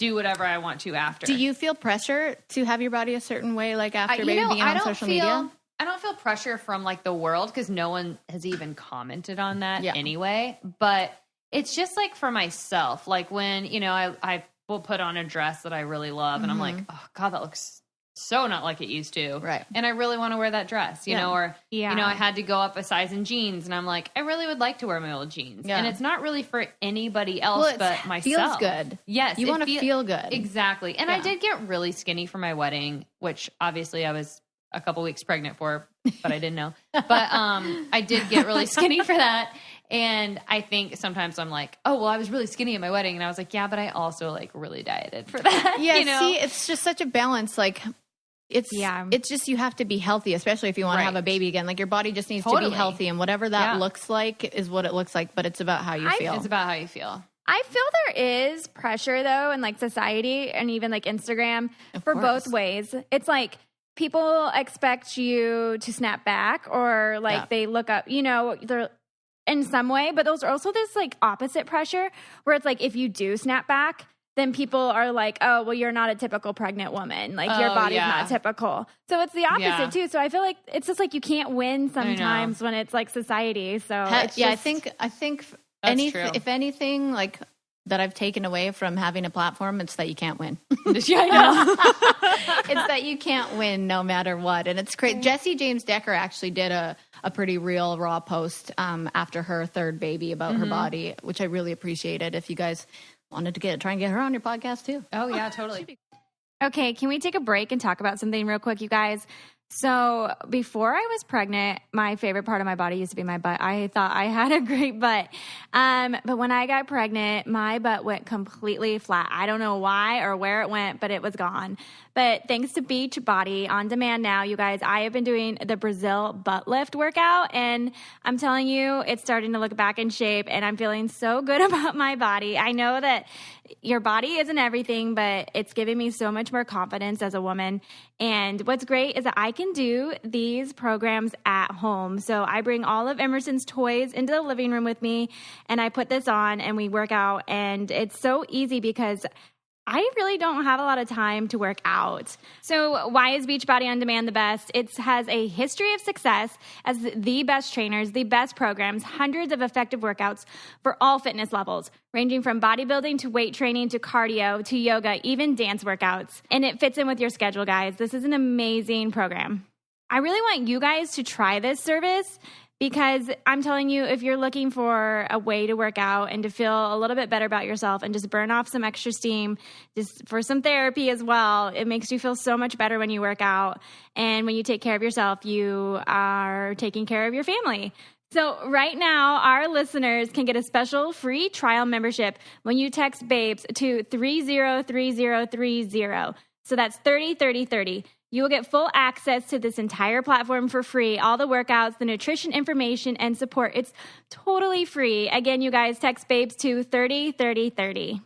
do whatever I want to after? Do you feel pressure to have your body a certain way, like after being on social media? I don't feel pressure from like the world, because no one has even commented on that anyway. But it's just like for myself, like when, you know, I will put on a dress that I really love, and I'm like, oh God, that looks so not like it used to. Right. And I really want to wear that dress, you know, or, you know, I had to go up a size in jeans, and I'm like, I really would like to wear my old jeans. Yeah. And it's not really for anybody else but myself. Feels good. Yes. You want to feel good. Exactly. And I did get really skinny for my wedding, which obviously I was a couple weeks pregnant for, but I didn't know. But I did get really skinny for that. And I think sometimes I'm like, oh, well, I was really skinny at my wedding. And I was like, yeah, but I also like really dieted for that. Yeah, you know? See, it's just such a balance. Like, it's just, you have to be healthy, especially if you want to have a baby again. Like, your body just needs to be healthy, and whatever that looks like is what it looks like, but it's about how you feel. It's about how you feel. I feel there is pressure though in like society and even like Instagram for both ways. It's like people expect you to snap back, or like they look up, you know, they're in some way, but those are also this like opposite pressure where it's like, if you do snap back, then people are like, oh, well, you're not a typical pregnant woman. Like your body's not typical. So it's the opposite too. So I feel like it's just like, you can't win sometimes when it's like society. So it's I think if anything, like that I've taken away from having a platform, it's that you can't win. Yeah, I know. It's that you can't win no matter what. And it's great. Jesse James Decker actually did a pretty real raw post after her third baby about her body, which I really appreciated. If you guys wanted to try and get her on your podcast too. Oh yeah, totally. Okay, can we take a break and talk about something real quick, you guys? So before I was pregnant, my favorite part of my body used to be my butt. I thought I had a great butt. But when I got pregnant, my butt went completely flat. I don't know why or where it went, but it was gone. But thanks to Beachbody on demand now, you guys, I have been doing the Brazil butt lift workout, and I'm telling you, it's starting to look back in shape, and I'm feeling so good about my body. I know that your body isn't everything, but it's giving me so much more confidence as a woman. And what's great is that I can do these programs at home. So I bring all of Emerson's toys into the living room with me, and I put this on and we work out. And it's so easy because I really don't have a lot of time to work out. So why is Beachbody On Demand the best? It has a history of success as the best trainers, the best programs, hundreds of effective workouts for all fitness levels, ranging from bodybuilding to weight training to cardio to yoga, even dance workouts. And it fits in with your schedule, guys. This is an amazing program. I really want you guys to try this service, because I'm telling you, if you're looking for a way to work out and to feel a little bit better about yourself and just burn off some extra steam, just for some therapy as well, it makes you feel so much better when you work out. And when you take care of yourself, you are taking care of your family. So right now, our listeners can get a special free trial membership when you text BABES to 303030. So that's 303030. You will get full access to this entire platform for free, all the workouts, the nutrition information, and support. It's totally free. Again, you guys, text BABES to 303030.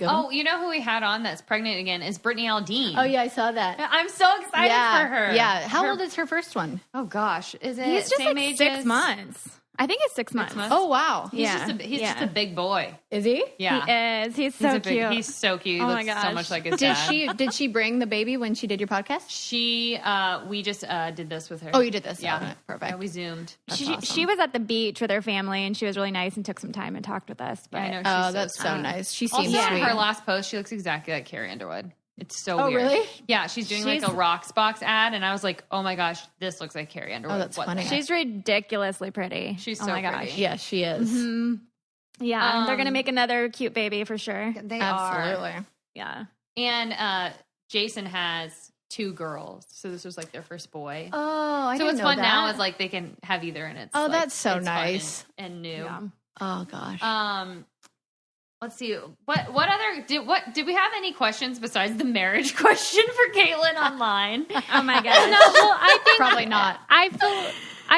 Oh, you know who we had on that's pregnant again is Brittany Aldean. Oh, yeah, I saw that. I'm so excited for her. Yeah. How old is her first one? Oh, gosh. Is it He's just same like age 6 as- months. I think it's 6 months. Oh, wow. He's just a big boy. Is he? Yeah. He is. He's so cute. He's so cute. He Oh my looks so gosh. much like his dad. Did she bring the baby when she did your podcast? We just did this with her. Oh, you did this? Yeah. Oh, perfect. Yeah, we Zoomed. She was at the beach with her family, and she was really nice and took some time and talked with us. But I know. Oh, She's that's so so sweet. nice. She seems Also, in sweet. her last post, she looks exactly like Carrie Underwood. It's so weird. really? Yeah, she's doing like a Roxbox ad, and I was like, oh my gosh, this looks like Carrie Underwood. Oh, that's What funny. the heck? she's ridiculously pretty. She's oh so my pretty. gosh. Yeah, she is. Yeah, they're gonna make another cute baby for sure. They Absolutely. are. Yeah. And Jason has 2 girls, so this was like their first boy. Oh, I So didn't what's know fun that. now is like they can have either, and it's Oh, like, that's so it's fun nice. and new. Yeah. Oh, gosh. Let's see. What other did we have any questions besides the marriage question for Kaitlyn online? Oh my gosh. No, well, I think Probably not. I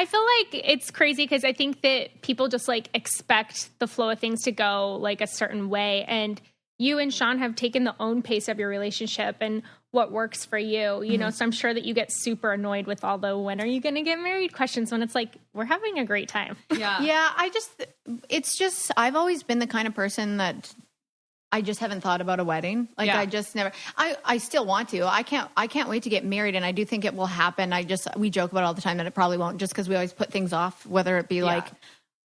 feel like it's crazy because I think that people just like expect the flow of things to go like a certain way, and you and Shawn have taken the own pace of your relationship and what works for you, you know, so I'm sure that you get super annoyed with all the when are you going to get married questions when it's like, we're having a great time. Yeah. Yeah, I've always been the kind of person that I just haven't thought about a wedding. Like Yeah. I just never, I still want to. I can't wait to get married, and I do think it will happen. We joke about it all the time that it probably won't, just because we always put things off, whether it be like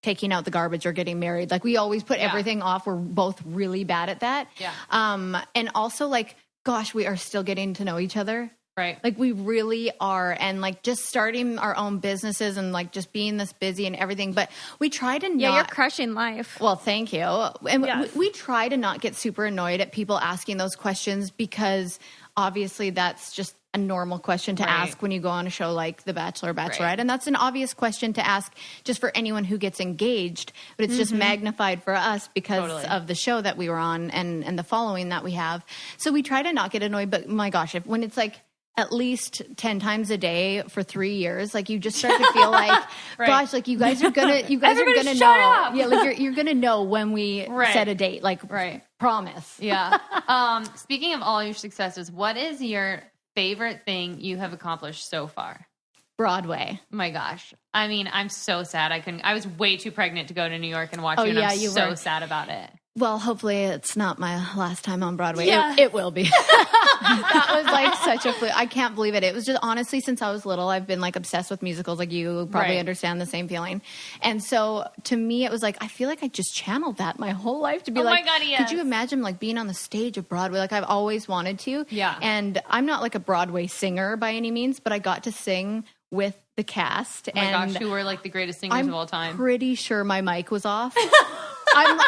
taking out the garbage or getting married. Like we always put everything off. We're both really bad at that. Yeah. And also like, gosh, we are still getting to know each other. Right. Like we really are. And like just starting our own businesses and like just being this busy and everything. But we try to Yeah, not. you're crushing life. Well, thank you. And Yes. we try to not get super annoyed at people asking those questions, because obviously that's just a normal question to Right. ask when you go on a show like The Bachelor or Bachelorette. Right. And that's an obvious question to ask just for anyone who gets engaged. But it's just magnified for us because Totally. of the show that we were on and the following that we have. So we try to not get annoyed. But my gosh, when it's like at least 10 times a day for 3 years, like you just start to feel like, Right. gosh, like you guys are gonna Everybody know. shut up. Yeah, like you're gonna know when we Right. set a date. Like Right. promise. Yeah. Speaking of all your successes, what is your favorite thing you have accomplished so far? Broadway. Oh my gosh. I mean, I'm so sad. I was way too pregnant to go to New York and watch Oh, you, and yeah, I'm you so were. sad about it. Well, hopefully it's not my last time on Broadway. Yeah. It will be. That was like such a I can't believe it. It was just honestly, since I was little, I've been like obsessed with musicals. Like you probably understand the same feeling. And so to me, it was like, I feel like I just channeled that my whole life to be my God, yes. Could you imagine like being on the stage of Broadway? Like I've always wanted to. Yeah. And I'm not like a Broadway singer by any means, but I got to sing with the cast. Oh my gosh, who were like the greatest singers of all time? I'm pretty sure my mic was off. I'm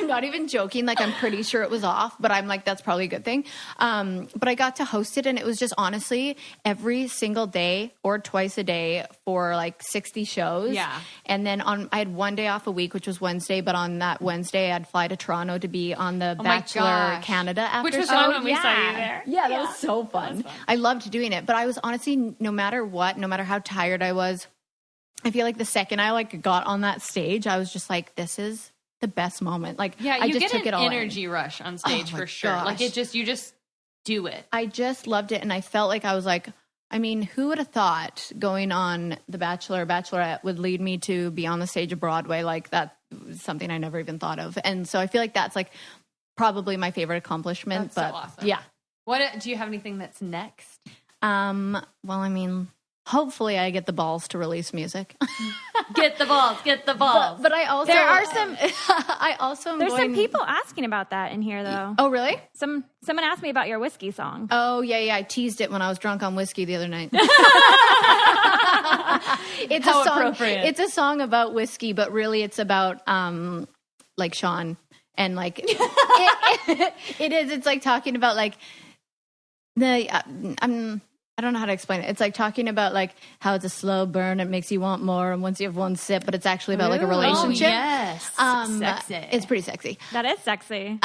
not even joking. Like I'm pretty sure it was off, but I'm like, that's probably a good thing. But I got to host it, and it was just honestly every single day or twice a day for like 60 shows. Yeah. And then I had one day off a week, which was Wednesday, but on that Wednesday I'd fly to Toronto to be on the Bachelor Canada after which was show. fun when we saw you there. Yeah, that was so fun. I loved doing it, but I was honestly, no matter what, no matter how tired I was, I feel like the second I like got on that stage, I was just like, this is the best moment. Like, Yeah, I you just get took an it all energy rush on stage for sure. gosh. Like you just do it. I just loved it, and I felt like I was like, I mean, who would have thought going on The Bachelor or Bachelorette would lead me to be on the stage of Broadway? Like that was something I never even thought of, and so I feel like that's like probably my favorite accomplishment. That's but so awesome. yeah, Do you have anything that's next? well, I mean, hopefully I get the balls to release music. Get the balls. But I also There are some- I also am There's going, some people asking about that in here, though. Oh, really? Someone asked me about your whiskey song. Oh, yeah. I teased it when I was drunk on whiskey the other night. It's How a song. appropriate. It's a song about whiskey, but really it's about like Shawn and like it is. It's like talking about like I don't know how to explain it. It's like talking about like how it's a slow burn. It makes you want more. And once you have one sip, but it's actually about like a relationship. Oh, yes. Sexy. It's pretty sexy. That is sexy.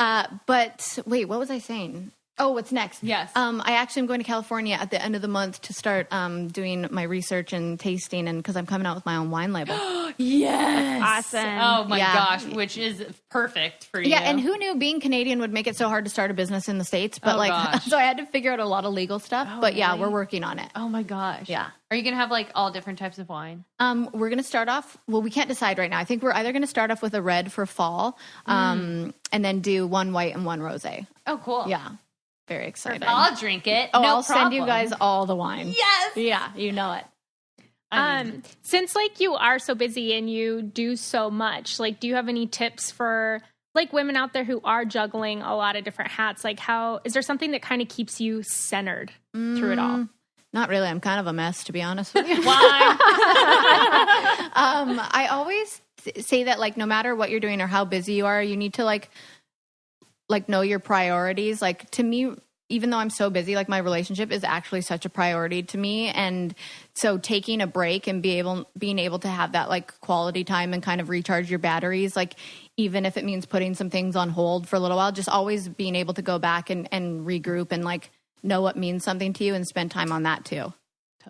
But wait, what was I saying? Oh, what's next? Yes. I actually am going to California at the end of the month to start doing my research and tasting, and because I'm coming out with my own wine label. Yes. Awesome. Oh my Yeah. gosh, which is perfect for you. Yeah, and who knew being Canadian would make it so hard to start a business in the States? But gosh. so I had to figure out a lot of legal stuff. But yeah, really? we're working on it. Oh my gosh. Yeah. Are you going to have like all different types of wine? We're going to start off. Well, we can't decide right now. I think we're either going to start off with a red for fall, and then do one white and one rosé. Oh, cool. Yeah, very excited. I'll drink it. Oh, no I'll send you problem. guys all the wine. Yes. Yeah, you know it. Since like you are so busy and you do so much, like, do you have any tips for like women out there who are juggling a lot of different hats? Like, how is there something that kind of keeps you centered through it all? Not really. I'm kind of a mess, to be honest with you. Why? I always say that, like, no matter what you're doing or how busy you are, you need to like know your priorities. Like, to me, even though I'm so busy, like, my relationship is actually such a priority to me. And so taking a break and being able to have that like quality time and kind of recharge your batteries, like, even if it means putting some things on hold for a little while, just always being able to go back and regroup and like know what means something to you and spend time on that too.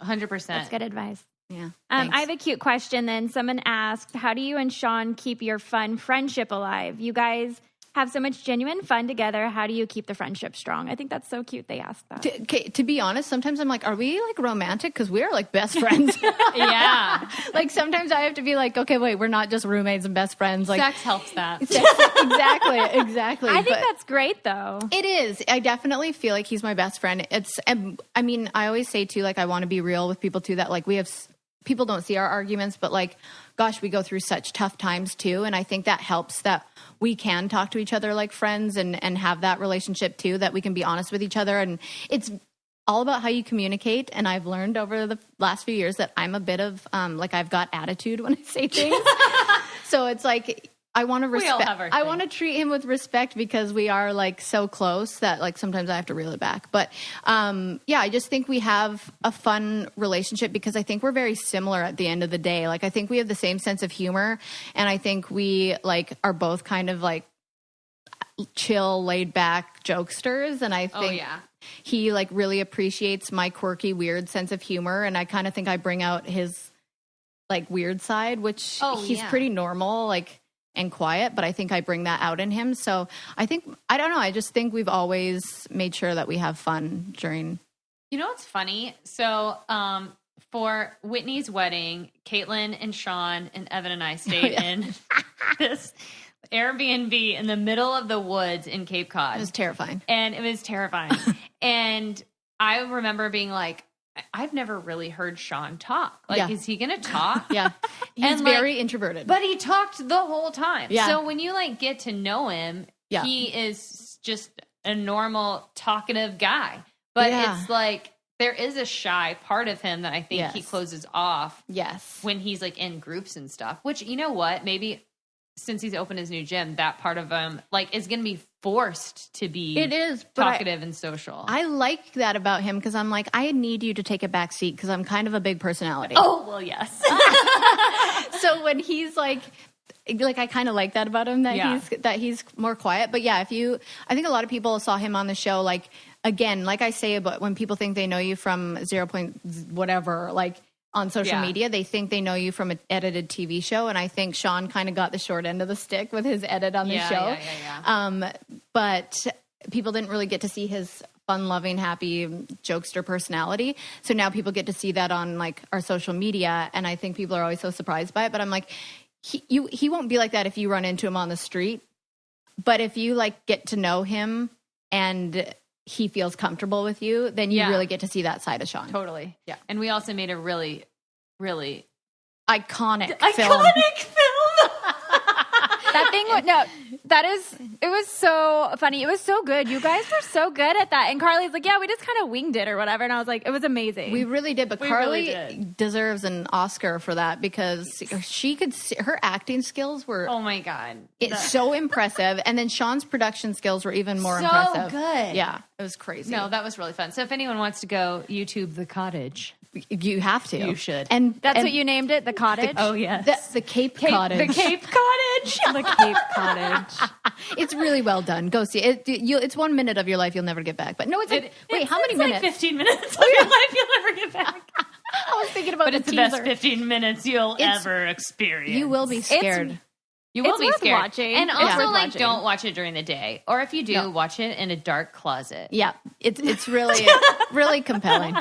100%. That's good advice. Yeah. I have a cute question then. Someone asked, how do you and Shawn keep your fun friendship alive? You guys have so much genuine fun together. How do you keep the friendship strong? I think that's so cute they asked that. To be honest, sometimes I'm like, are we like romantic? Because we are like best friends. Yeah. Like sometimes I have to be like, okay, wait, we're not just roommates and best friends. Like Sex helps that. exactly. I think that's great though. It is. I definitely feel like he's my best friend. I mean, I always say too, like, I want to be real with people too, that like people don't see our arguments, but like, gosh, we go through such tough times too. And I think that helps that we can talk to each other like friends and have that relationship too, that we can be honest with each other. And it's all about how you communicate. And I've learned over the last few years that I'm a bit of like, I've got attitude when I say things. So it's like, I want to respect. I want to treat him with respect because we are like so close that like sometimes I have to reel it back. But yeah, I just think we have a fun relationship because I think we're very similar at the end of the day. Like I think we have the same sense of humor, and I think we like are both kind of like chill, laid back jokesters. And I think he like really appreciates my quirky, weird sense of humor, and I kind of think I bring out his like weird side, which he's pretty normal, like, and quiet, but I think I bring that out in him. So I don't know. I just think we've always made sure that we have fun during. You know what's funny? So for Whitney's wedding, Kaitlyn and Shawn and Evan and I stayed in Airbnb in the middle of the woods in Cape Cod. It was terrifying. And it was terrifying. And I remember being like, I've never really heard Shawn talk. Like, is he going to talk? Yeah. He's very introverted. But he talked the whole time. Yeah. So when you like get to know him, he is just a normal talkative guy. But it's like, there is a shy part of him that I think he closes off. Yes. When he's like in groups and stuff, which, you know what, maybe since he's opened his new gym, that part of him like is going to be forced to be talkative and social. I like that about him because I'm like, I need you to take a back seat because I'm kind of a big personality. Oh, well, yes. So when he's like I kind of like that about him that he's more quiet. But yeah, I think a lot of people saw him on the show, like, again, like I say, about when people think they know you from 0. whatever, like on social media, they think they know you from an edited TV show. And I think Shawn kind of got the short end of the stick with his edit on the show. But people didn't really get to see his fun-loving, happy jokester personality. So now people get to see that on like our social media. And I think people are always so surprised by it. But I'm like, he won't be like that if you run into him on the street. But if you like get to know him and he feels comfortable with you, then you really get to see that side of Shawn. Totally. Yeah. And we also made a really, really iconic film. That thing, it was so funny. It was so good. You guys were so good at that. And Carly's like, yeah, we just kind of winged it or whatever. And I was like, it was amazing. We really did. But Carly deserves an Oscar for that because her acting skills were, oh my God, it's so impressive. And then Shawn's production skills were even more impressive. Good. Yeah, it was crazy. No, that was really fun. So if anyone wants to go YouTube The Cottage, you have to. You should. And that's what you named it, The Cottage? Oh, yes. The Cape Cottage. The Cape Cottage. The Cape Cottage. It's really well done. Go see it. It's 1 minute of your life you'll never get back. But no, it's like, how many minutes? Like 15 minutes of your life you'll never get back. I was thinking about but it's the best 15 minutes you'll ever experience. You will be scared. You will be scared. Watching. And also, like, don't watch it during the day. Or if you do, watch it in a dark closet. Yeah. It's really, really compelling.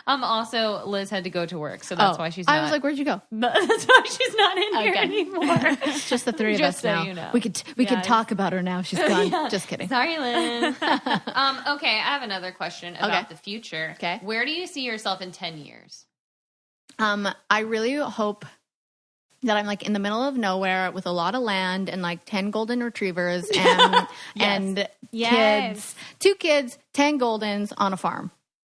Also, Liz had to go to work, so that's why she's not. I was like, where'd you go? That's why she's not in here anymore. It's just the three of us now. You know. We could talk about her now. She's gone. Just kidding. Sorry, Liz. Okay, I have another question about the future. Okay. Where do you see yourself in 10 years? I really hope that I'm like in the middle of nowhere with a lot of land and like 10 golden retrievers and and kids, 2 kids, 10 goldens on a farm.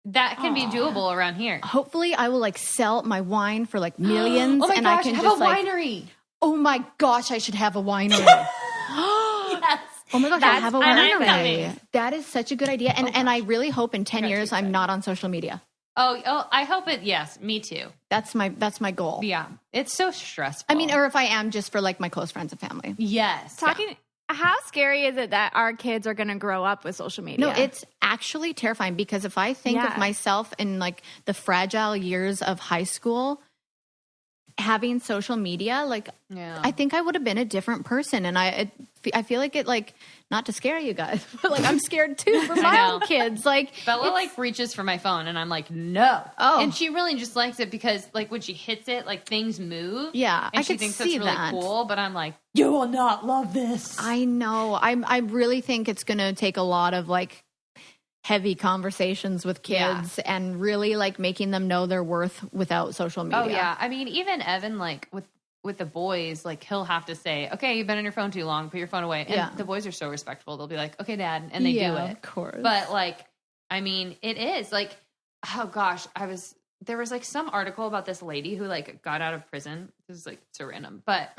That can be doable around here. Hopefully I will like sell my wine for like millions. Oh my and gosh, I can have just a winery. Oh my gosh, I should have a winery. Yes. Oh my gosh, I have a winery. That is such a good idea. And I really hope in 10 years I'm not on social media. Oh, I hope it. Yes, me too. That's my goal. Yeah, it's so stressful. I mean, or if I am, just for like my close friends and family. Yes. How scary is it that our kids are going to grow up with social media? No, it's actually terrifying because if I think of myself in like the fragile years of high school, having social media, like I think I would have been a different person. And I feel like it, like, not to scare you guys, but like I'm scared too for my own kids. Like Bella like reaches for my phone and I'm like, no. Oh. And she really just likes it because like when she hits it, like things move. Yeah. And she thinks that's really cool, but I'm like, you will not love this. I know. I really think it's going to take a lot of like heavy conversations with kids and really like making them know their worth without social media. Oh yeah. I mean, even Evan, like with the boys, like he'll have to say, okay, you've been on your phone too long, put your phone away. And the boys are so respectful. They'll be like, okay, Dad. And they do it. Of course. But like, I mean, it is like, oh gosh, there was like some article about this lady who like got out of prison. This is like so random, but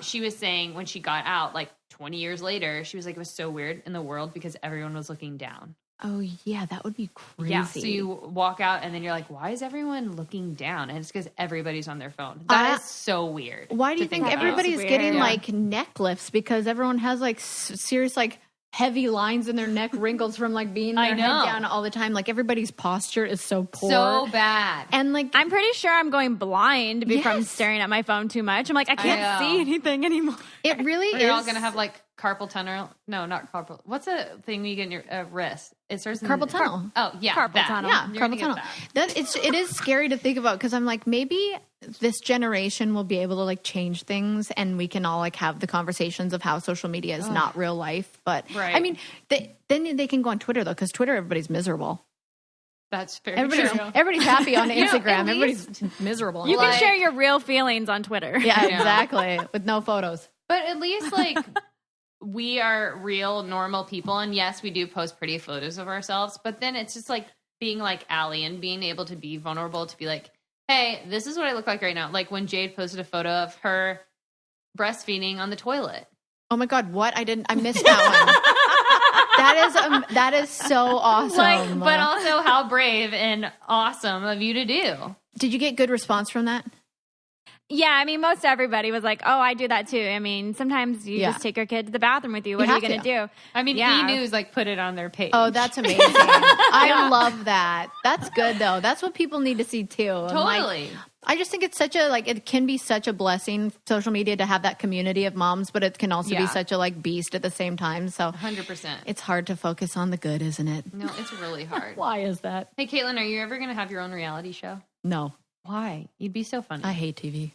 she was saying when she got out, like 20 years later, she was like, it was so weird in the world because everyone was looking down. Oh yeah, that would be crazy. Yeah, so you walk out and then you're like, why is everyone looking down? And it's because everybody's on their phone. That is so weird. Why do you think everybody's getting like neck lifts? Because everyone has like serious like heavy lines in their neck, wrinkles from like being their head down all the time. Like everybody's posture is so poor. So bad. And like I'm pretty sure I'm going blind from staring at my phone too much. I'm like, I can't see anything anymore. It really is. You're all going to have like carpal tunnel. No, not carpal. What's a thing you get in your wrist? It starts in Carpal tunnel. Oh yeah, Carpal tunnel. Yeah, You're gonna carpal get tunnel. that. It is scary to think about because I'm like, maybe this generation will be able to like change things and we can all like have the conversations of how social media is not real life. But Right. I mean, then they can go on Twitter though, because Twitter, everybody's miserable. That's very true. Everybody's happy on Instagram. at Everybody's miserable. You can Like- share your real feelings on Twitter. Yeah, exactly. With no photos. But at least like we are real normal people, and yes, we do post pretty photos of ourselves. But then it's just like being like Allie and being able to be vulnerable to be like, hey, this is what I look like right now. Like when Jade posted a photo of her breastfeeding on the toilet. Oh my God, what? I missed that one. That is so awesome. Like, but also how brave and awesome of you to do. Did you get good response from that? Yeah, I mean, most everybody was like, oh, I do that too. I mean, sometimes you just take your kid to the bathroom with you. What are you going to do? I mean, Yeah. E! News like put it on their page. Oh, that's amazing. I love that. That's good though. That's what people need to see too. I'm like, totally. I just think it's such a it can be such a blessing, social media, to have that community of moms, but it can also be such a beast at the same time. So 100%. it's hard to focus on the good, isn't it? No, it's really hard. Why is that? Hey, Kaitlyn, are you ever going to have your own reality show? No, Why? You'd be so funny. I hate TV.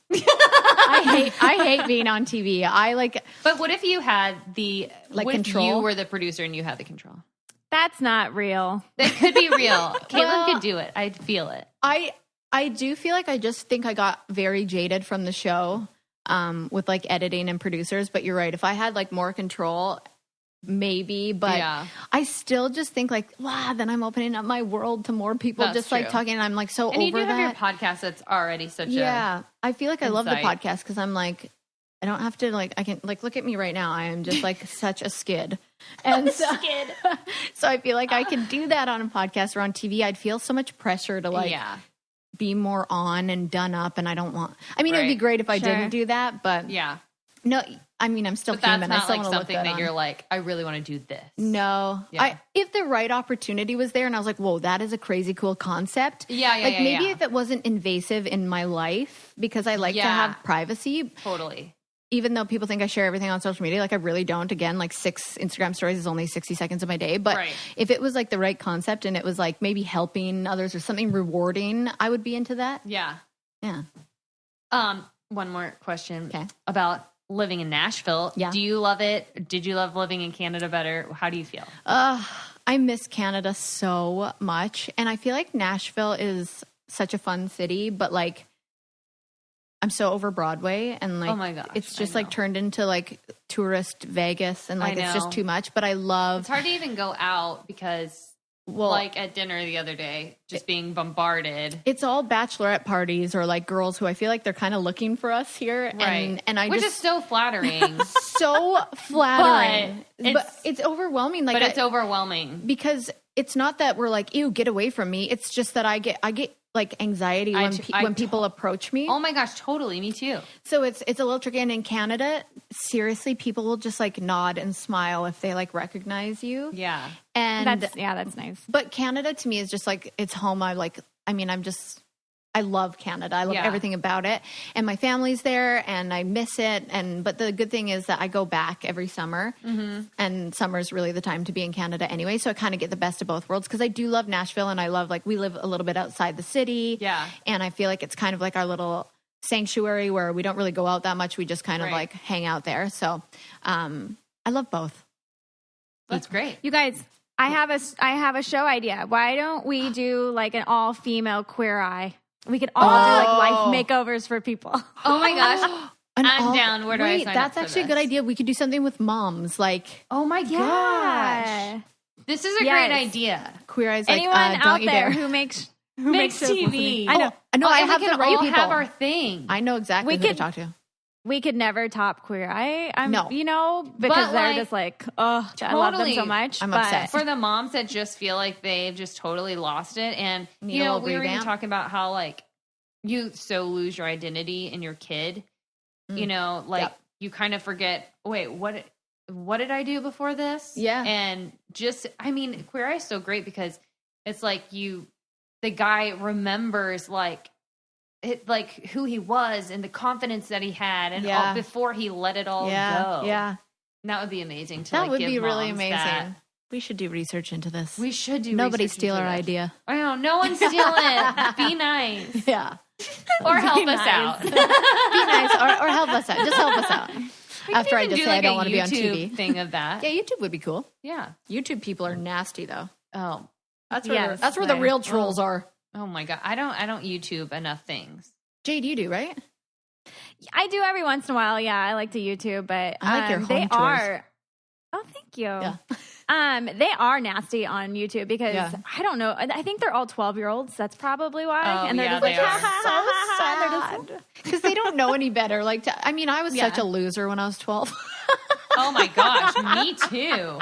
I hate being on TV. But what if you had the what control? If you were the producer and you had the control? That's not real. That could be real. Kaitlyn could do it. I'd feel it. I do feel like I just think I got very jaded from the show with editing and producers. But you're right. If I had more control, maybe. But I still just think wow, then I'm opening up my world to more people. That's just true. talking. And I'm so And over you do that. have your podcast that's already such a I feel like I love the insight. podcast because I'm I don't have to I can look at me right now. I am just such a skid. And so, so I feel like I can do that on a podcast or on TV. I'd feel so much pressure to be more on and done up, and I don't want. I mean, it would be Right. great if I didn't do that, but no. I mean, I'm still But that's human. I not still like want to look something good that on. you're I really want to do this. No, Yeah. if the right opportunity was there, and I was like, "Whoa, that is a crazy cool concept." Yeah, maybe yeah. if it wasn't invasive in my life, because I like to have privacy. Totally. Even though people think I share everything on social media, I really don't. Again, 6 Instagram stories is only 60 seconds of my day. But Right. if it was the right concept and it was maybe helping others or something rewarding, I would be into that. Yeah. Yeah. One more question Okay. about living in Nashville. Yeah. Do you love it? Did you love living in Canada better? How do you feel? I miss Canada so much. And I feel like Nashville is such a fun city, but I'm so over Broadway and Oh my gosh, it's just I know. turned into tourist Vegas and I it's just know. too much. But I love It's hard to even go out because at dinner the other day, just being bombarded. it's all bachelorette parties or girls who I feel like they're kind of looking for us here. Right. And I Which just is so flattering. so flattering. But it's- it's overwhelming. but it's overwhelming. because it's not that we're ew, get away from me. It's just that I get anxiety when people approach me. Oh my gosh, totally. Me too. So it's a little tricky. And in Canada, seriously, people will just nod and smile if they recognize you. Yeah. And that's nice. but Canada to me is just it's home. I love Canada. I love Yeah. everything about it. And my family's there and I miss it. But the good thing is that I go back every summer and summer's really the time to be in Canada anyway. So I kind of get the best of both worlds because I do love Nashville and I love we live a little bit outside the city. Yeah. And I feel like it's kind of our little sanctuary where we don't really go out that much. We just kind of Right. hang out there. So I love both. That's great. You guys, I have a show idea. Why don't we do an all female Queer Eye? We could all do life makeovers for people. Oh my gosh. I'm down. Where do I Wait, sign that's up for actually a this? good idea. We could do something with moms, Oh my gosh. Yeah. This is a Yes. great idea. Queer Eyes. Anyone don't out you there dare. who makes Makes shows with TV. me. I know. I know. I and have we the can right all people. have our thing. I know exactly We who to could- talk to. We could never top Queer Eye. No. Because But, they're just I love them so Totally. much. I'm but obsessed. For the moms that just feel like they've just totally lost it. And, Need a little we were even revamp. talking about how, you so lose your identity in your kid. Yep. You kind of forget, wait, what did I do before this? Yeah. And Queer Eye is so great because it's the guy remembers, who he was and the confidence that he had and Yeah. all before he let it all Yeah. go. Yeah. That would be amazing. That would give be really moms amazing. that. We should do research into this. We should do. Nobody research steal into our this. idea. I know. No one steal it. Be nice. Yeah. Or help us out. Be nice or help us out. Just help us out. After I just do say like I don't want to be on YouTube TV. thing of that. Yeah, YouTube would be cool. Yeah. YouTube people are nasty though. Oh. That's where Yes, that's where the real trolls are. Oh my god. I don't YouTube enough things. Jade, you do, right? I do every once in a while. Yeah, I like to YouTube, but I like your home they tours. are. Oh, thank you. Yeah. They are nasty on YouTube because Yeah. I don't know. I think they're all 12-year-olds. That's probably why. Oh, and they're yeah, just like, they are. ha, ha, ha, ha, ha. They're just- Because they don't know any better. Like, I mean, I was such a loser when I was 12. Oh my gosh, me too.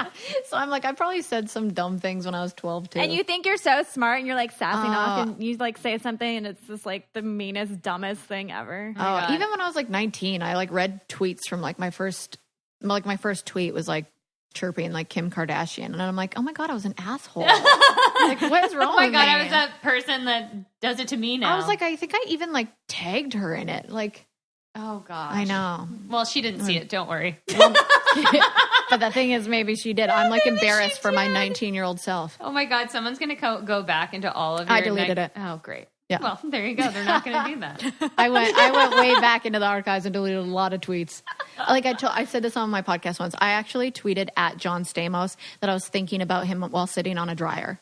So I'm like, I probably said some dumb things when I was 12 too. And you think you're so smart and you're like sassing off and you like say something and it's just like the meanest, dumbest thing ever. God. even when I was like 19, I like read tweets from like my first tweet was like chirping like Kim Kardashian, and I'm like, oh my god, I was an asshole. Like, what is wrong? Oh my with god, me? I was that person that does it to me now. I was like, I think I even like tagged her in it. Like, oh gosh. I know. Well, she didn't see it. Don't worry. But the thing is, maybe she did. I'm like embarrassed for my 19-year-old self. Oh my god, someone's gonna go back into all of your. I deleted it. Oh great. Yeah. Well, there you go. They're not gonna do that. I went way back into the archives and deleted a lot of tweets. Like I said this on my podcast once. I actually tweeted at John Stamos that I was thinking about him while sitting on a dryer.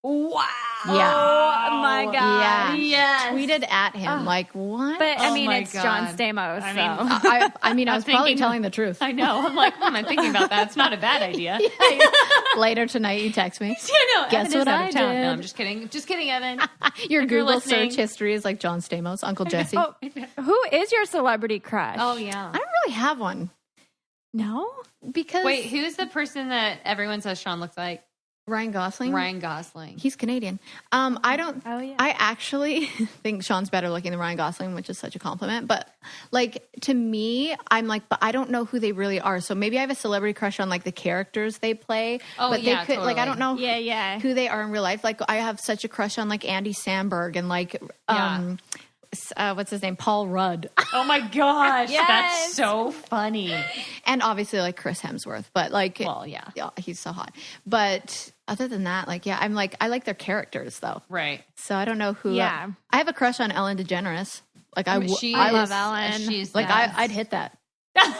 Wow. Yeah. Oh my God. Yeah. Yes. Tweeted at him like what? But I Oh mean, my it's God. John Stamos. I So. mean, I mean, I was probably thinking- telling the truth. I know. I'm like, I'm thinking about that. It's not a bad idea. Later tonight, you text me. I know. Guess Evan is what out I of town. did? No, I'm just kidding. Just kidding, Evan. Your If you're Google listening. search history is like John Stamos, Uncle Jesse. Oh, who is your celebrity crush? Oh yeah. I don't really have one no. because Wait, who's the person that everyone says Shawn looks like? Ryan Gosling. Ryan Gosling. He's Canadian. I don't. Oh, yeah. I actually think Shawn's better looking than Ryan Gosling, which is such a compliment. But like to me, I'm like, but I don't know who they really are. So maybe I have a celebrity crush on like the characters they play. Oh, but yeah, they could like I totally. don't know. Yeah, yeah. Who they are in real life. Like I have such a crush on like Andy Samberg and like what's his name, Paul Rudd, Oh my gosh, Yes. that's so funny. and obviously like Chris Hemsworth. But like, Well, yeah. he's so hot. But other than that, like, yeah, I'm like I like their characters though. Right. So I don't know who. Yeah. I have a crush on Ellen DeGeneres. Like I love Ellen. She's like nuts. I'd hit that. Yeah.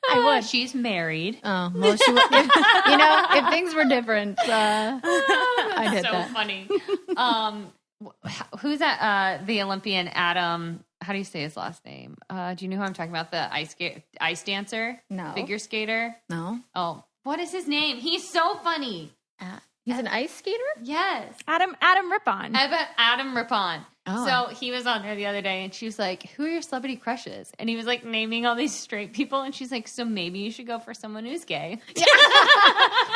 I would. She's married. Oh, well, she would, if things were different, I'd hit So that. funny. Who's that? The Olympian Adam. How do you say his last name? Do you know who I'm talking about? The ice dancer? No. Figure skater? No, Oh, what is his name? He's so funny. he's an ice skater. Yes. Adam Rippon. Adam Rippon. Oh. So he was on there the other day and she was like, who are your celebrity crushes? And he was like naming all these straight people. And she's like, so maybe you should go for someone who's gay.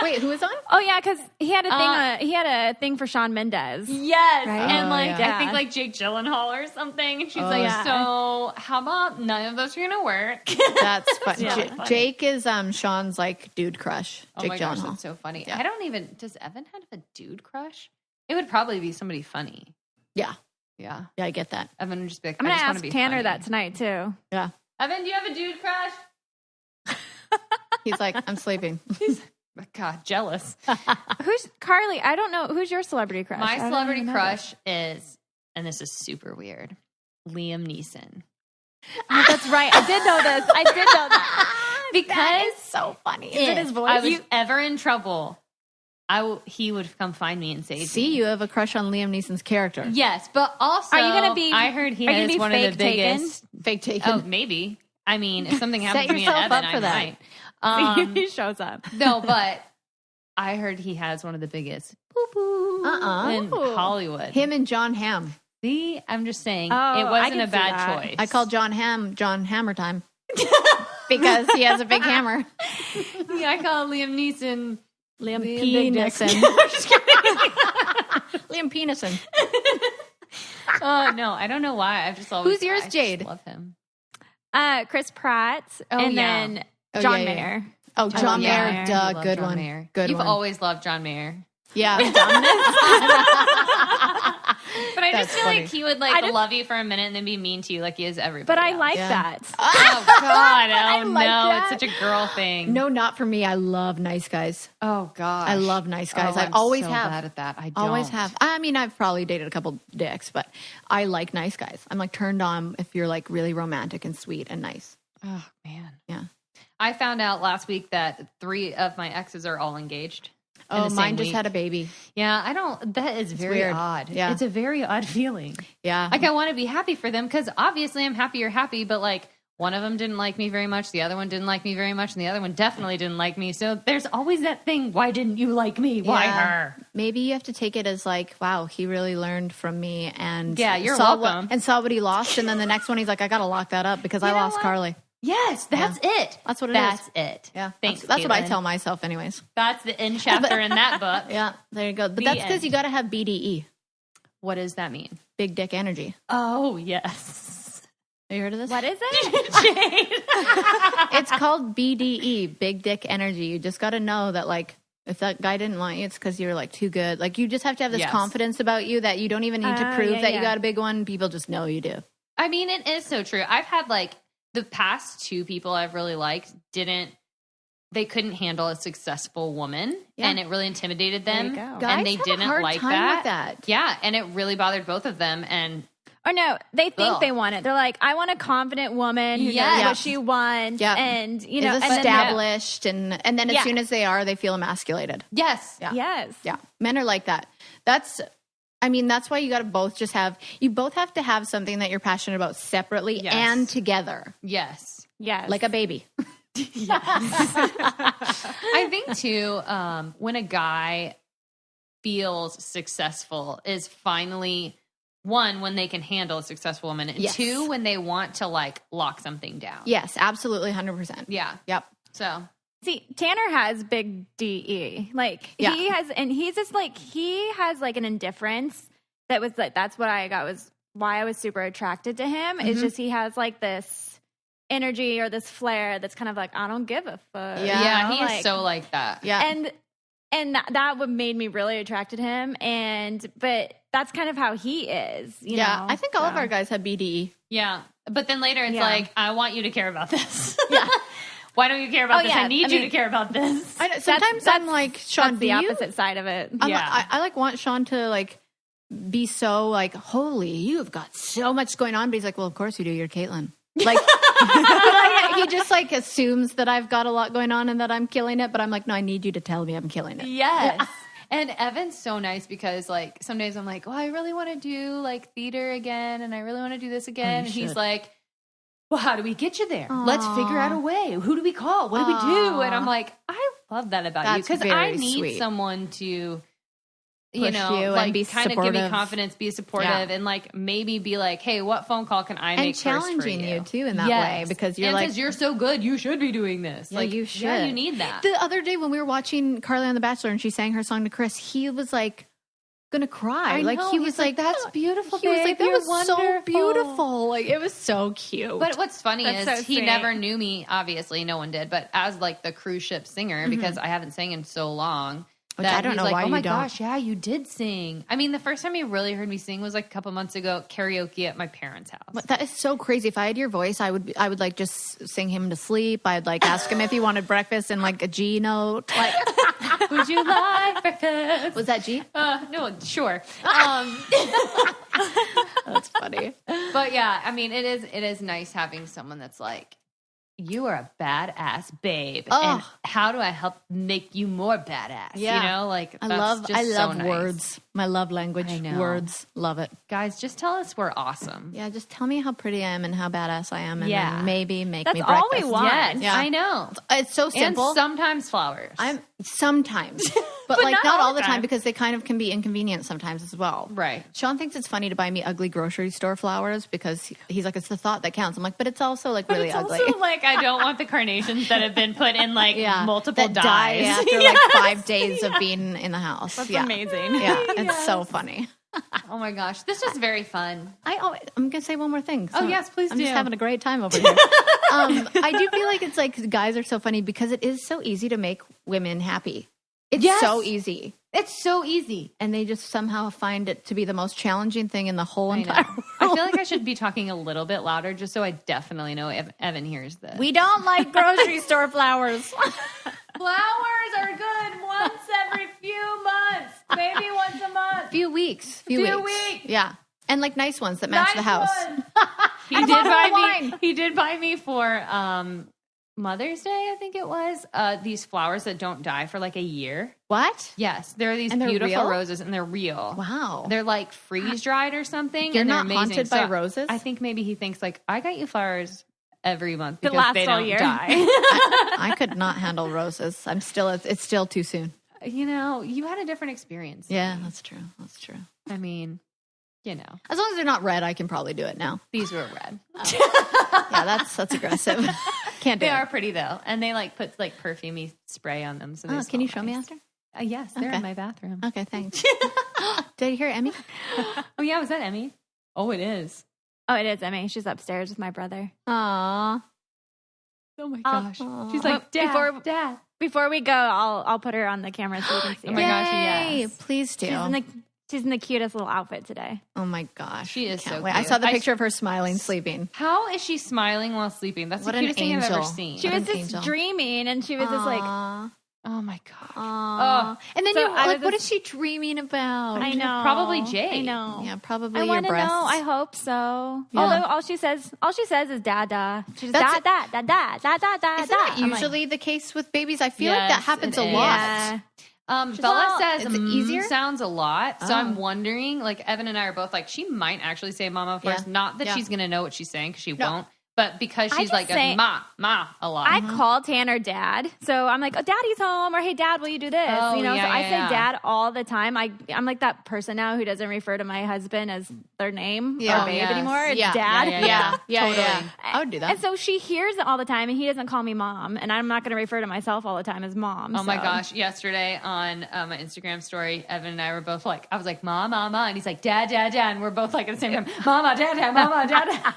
Wait, who is on? Oh yeah, because he had a thing. He had a thing for Shawn Mendes. Yes. Right? And Oh, like, yeah. I think like Jake Gyllenhaal or something. And she's like, yeah. so how about none of those are going to work? That's funny. Yeah. J- Jake is Sean's like dude crush. Oh Jake my gosh, Gyllenhaal. that's so funny. Yeah. I don't even, does Evan have a dude crush? It would probably be somebody funny. Yeah, Yeah. yeah, I get that. Evan would just be like, I'm I gonna just want ask to be Tanner funny. that tonight too. Yeah, Evan, do you have a dude crush? he's like, I'm sleeping. God, jealous. Who's Carly? I don't know. Who's your celebrity crush? My I don't celebrity even know crush is, and this is super weird, Liam Neeson. Oh, that's right. I did know this. I did know that. Because So funny. if Is it his voice? I was ever in trouble, he would come find me and save me. See, you have a crush on Liam Neeson's character. Yes, but also, Are you gonna be- I heard he are you gonna has be one of the fake taken? biggest. Fake taken. Oh, maybe. I mean, if something happens to me and yourself Evan, up for I that. might. he shows up. No, but I heard he has one of the biggest in Hollywood. Him and John Hamm. See, I'm just saying, Oh, it I wasn't can a see bad that. choice. I call John Hammer time because he has a big hammer. Yeah, I call Liam Neeson Liam Big Dick. Penison. Liam Penison. Oh no, I don't know why. I've just always. Who's yours, I just Jade? love him. Chris Pratt, Oh, and yeah. then Oh, John yeah, yeah. Mayer. Oh, John yeah. Mayer. I Duh, love good John one. Mayer. Good You've one. always loved John Mayer. Yeah. But I just That's feel funny. like he would love you for a minute and then be mean to you like he is everybody. But I else. like Yeah. that. Oh God! Oh like no! that. such a girl thing. No, not for me. I love nice guys. Oh gosh, I love nice guys. Oh, I always so have. bad at that. I don't. Always have. I mean, I've probably dated a couple dicks, but I like nice guys. I'm like turned on if you're like really romantic and sweet and nice. Oh man, yeah. I found out last week that 3 of my exes are all engaged. Oh, mine just had a baby. Yeah, I don't. That is very weird. odd. Yeah, it's a very odd feeling. Yeah, like I want to be happy for them because obviously I'm happy you're happy, but like one of them didn't like me very much, the other one didn't like me very much, and the other one definitely didn't like me. So there's always that thing. Why didn't you like me? Why her? Maybe you have to take it as like, wow, he really learned from me, and you're saw welcome. and saw what he lost, and then the next one he's like, I gotta lock that up because I lost Carly. Yes, that's it. That's what it is. That's it. Yeah. Thanks. That's what I Kaitlyn. tell myself anyways. That's the end chapter in that book. Yeah, there you go. But that's because you got to have BDE. What does that mean? Big dick energy. Oh, yes. Have you heard of this? What is it? It's called BDE, big dick energy. You just got to know that like if that guy didn't want you, it's because you're like too good. Like you just have to have this confidence about you that you don't even need to prove that you got a big one. People just know you do. I mean, it is so true. I've had like the past 2 people I've really liked they couldn't handle a successful woman and it really intimidated them. Guys and they have didn't a hard like time with that. Yeah. And it really bothered both of them. And Or no, they think they want it. They're like, I want a confident woman who knows what she wants, and you know, is established, and then as soon as they are, they feel emasculated. Yes, yes, men are like that. That's why you got to both you both have to have something that you're passionate about separately and together. Yes, like a baby. I think too, when a guy feels successful is finally. 1, when they can handle a successful woman, and 2, when they want to like lock something down. Yes, absolutely, 100%. Yeah. Yep. So see, Tanner has big DE. Like he has, and he's just like he has like an indifference that was like that's what I got was why I was super attracted to him. It's just he has like this energy or this flair that's kind of like I don't give a fuck. Yeah, he is so like that. Yeah, and that what made me really attracted to him. But that's kind of how he is. You know? I think all of our guys have BDE. Yeah, but then later it's like I want you to care about this. Why don't you care about this? I need you to care about this. Sometimes I'm like, Shawn, that's the opposite side of it. I like want Shawn to like be so like, holy, you have got so much going on. But he's like, well, of course you do. You're Kaitlyn. Like he just like assumes that I've got a lot going on and that I'm killing it. But I'm like, no, I need you to tell me I'm killing it. Yes. And Evan's so nice because like some days I'm like, oh, I really want to do like theater again. And I really want to do this again. And he's like, well, how do we get you there? Aww. Let's figure out a way. Who do we call? What do we do? And I'm like, I love that about you because I need someone to, you know, like be kind of give me confidence, be supportive, and like maybe be like, hey, what phone call can I make challenging first for you too in that way because you're like, you're so good, you should be doing this. Like you should. Yeah, you need that. The other day when we were watching Carly on The Bachelor and she sang her song to Chris, he was like gonna cry. He was like, that's beautiful. He was like, that was so beautiful. Like it was so cute. But what's funny is he never knew me. Obviously, no one did. But as like the cruise ship singer, because I haven't sang in so long. Which I don't know why you don't. Oh my gosh, yeah, you did sing. I mean, the first time he really heard me sing was like a couple months ago, karaoke at my parents' house. But that is so crazy. If I had your voice, I would like just sing him to sleep. I'd like ask him if he wanted breakfast in like a G note. Like, would you like breakfast? Was that G? No, sure. That's funny. But yeah, I mean, it is nice having someone that's like, you are a badass babe. And how do I help make you more badass? Yeah. You know, like I love words. My love language. Words. Love it. Guys, just tell us we're awesome. Yeah, just tell me how pretty I am and how badass I am. And then maybe make me breakfast. That's all we want. Yes, yeah. I know. It's so simple. And sometimes flowers. Sometimes. But like not all the time because they kind of can be inconvenient sometimes as well. Right. Shawn thinks it's funny to buy me ugly grocery store flowers because he's like, it's the thought that counts. I'm like, but it's also like really ugly. Also like I don't want the carnations that have been put in like multiple dyes. Die after like 5 days of being in the house. That's amazing. Yeah, it's so funny. Oh my gosh, this was very fun. I'm gonna say one more thing. So yes, please do. I'm just having a great time over here. I do feel like it's like guys are so funny because it is so easy to make women happy. It's so easy. It's so easy. And they just somehow find it to be the most challenging thing in the whole entire world. I feel like I should be talking a little bit louder just so I definitely know Evan hears this. We don't like grocery store flowers. Flowers are good once every few months, maybe once a month. Few weeks. Yeah. And like nice ones that match the house. He did buy me for Mother's Day, I think it was, these flowers that don't die for like a year. What? Yes. There are these And they're beautiful real? roses and they're real. Wow. They're like freeze dried or something. You're and they're not amazing. haunted by roses? I think maybe he thinks like, I got you flowers every month To because last they all don't year. die. I could not handle roses. It's still too soon. You know, you had a different experience. Yeah, that's true. I mean, you know, As long as they're not red, I can probably do it now. these were red. Yeah, that's aggressive. Can't do They it. are pretty though. And they like put like perfumey spray on them. So they Oh, can smell you show me nice. after? Yes, they're Okay. in my bathroom. Okay, thanks. Did you hear Emmy? Oh yeah, was that Emmy? Oh, it is. Oh, it is Emmy. She's upstairs with my brother. Aww. Oh my gosh. Aw. She's like, Dad. Before we go, I'll put her on the camera so you can see Oh her. my gosh, Yay, yes. please do. She's in the cutest little outfit today. Oh my gosh. She is Can't so wait. cute. I saw the picture of her smiling, sleeping. How is she smiling while sleeping? That's What the an cutest thing I've ever angel. seen. She What was an just angel. dreaming, and she was just like, Aw. Oh my gosh. Aw. And then So you're I like, was what just- is she dreaming about? I know, Probably Jade. I know. Yeah, probably I your want to breasts. know. I hope so. Yeah. Although all she says is "dada." She's That's- da da da da da da da. Isn't that usually the case with babies? I feel like Yes, that happens it a is. lot. Yeah. Bella well, says is it easier? sounds a lot. So Oh. I'm wondering, like Evan and I are both like, she might actually say mama first. Yeah. Not that Yeah. she's going to know what she's saying because she No. won't. But because I she's just like say- a ma a lot. I call Tanner Dad, so I'm like, "Oh, Daddy's home," or "Hey, Dad, will you do this?" Oh, you know, yeah, so I yeah, say yeah. Dad all the time. I'm like that person now who doesn't refer to my husband as their name Yeah. or babe Yes. anymore. It's Yeah. Dad. Yeah, Totally. yeah. I would do that. And so she hears it all the time, and he doesn't call me mom, and I'm not going to refer to myself all the time as mom. Oh my so. gosh. Yesterday on my Instagram story, Evan and I were both like, I was like, mama. And he's like, dad. And we're both like at the same time, mama, dad.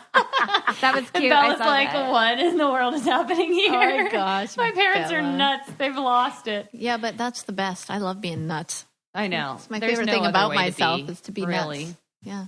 That was cute. And I Bella's saw like, that. what in the world is happening here? Oh my gosh, My parents are Bella. nuts. They've lost it. Yeah, but that's the best. I love being nuts. I know. It's my There's favorite no thing other about way to myself is to be really. nuts. Yeah.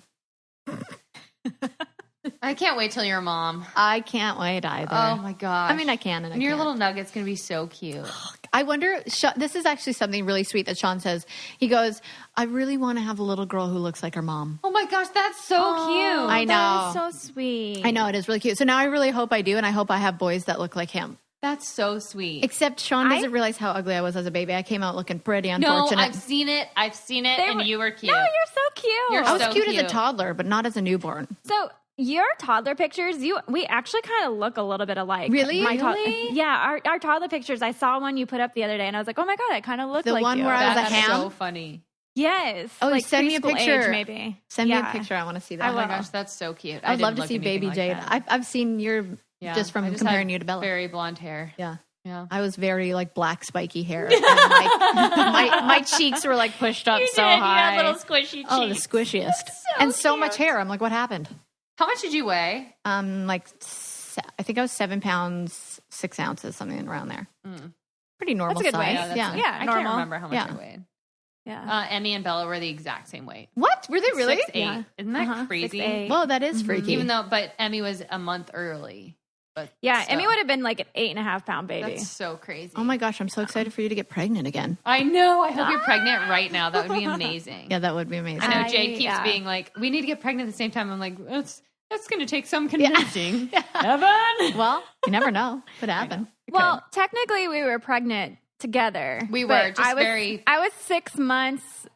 I can't wait till you're a mom. I can't wait either. Oh my gosh. I mean, I can and I And your can't. little nugget's going to be so cute. I wonder, this is actually something really sweet that Shawn says. He goes, I really want to have a little girl who looks like her mom. Oh my gosh, that's so cute. I know. That is so sweet. I know, it is really cute. So now I really hope I do, and I hope I have boys that look like him. That's so sweet. Except Shawn doesn't realize how ugly I was as a baby. I came out looking pretty No, unfortunate. I've seen it, and you were cute. No, you're so cute. You're I was so cute as a cute. toddler, but not as a newborn. So your toddler pictures, we actually kind of look a little bit alike. Really? Yeah, our toddler pictures. I saw one you put up the other day, and I was like, oh my god, I kind of look The like one you. where I was a That's ham? so funny. Yes. Oh, like send me a preschool picture. age, maybe. Send me Yeah. a picture. I want to see that. I Oh my will. gosh, that's so cute. I'd love didn't to look see anything baby like Jade. that. I've seen your Yeah. just from I comparing had you to Bella. Very blonde hair. Yeah. Yeah. I was very like black spiky hair. And, like, my cheeks were like pushed up so high. squishy cheeks. Oh, the squishiest. And so much hair. I'm like, what happened? How much did you weigh? Like, I think I was 7 pounds, 6 ounces, something around there. Pretty normal That's a good size. weight. that's Yeah. fine. Yeah, I can't normal. remember how much Yeah. I weighed. Yeah. Emmy and Bella were the exact same weight. What? Were they really? 6'8". Yeah. Isn't that crazy? 6'8". Whoa, that is freaky. Even though, but Emmy was a month early. But Yeah, still. Emmy would have been like an 8.5 pound baby. That's so crazy. Oh my gosh, I'm so excited for you to get pregnant again. I know. I hope you're pregnant right now. That would be amazing. Yeah, that would be amazing. I know Jade keeps yeah. being like, we need to get pregnant at the same time. I'm like, that's going to take some convincing. Evan? Well, you never know. Could happen. Well, technically, we were pregnant together. We but were, just I was 6 months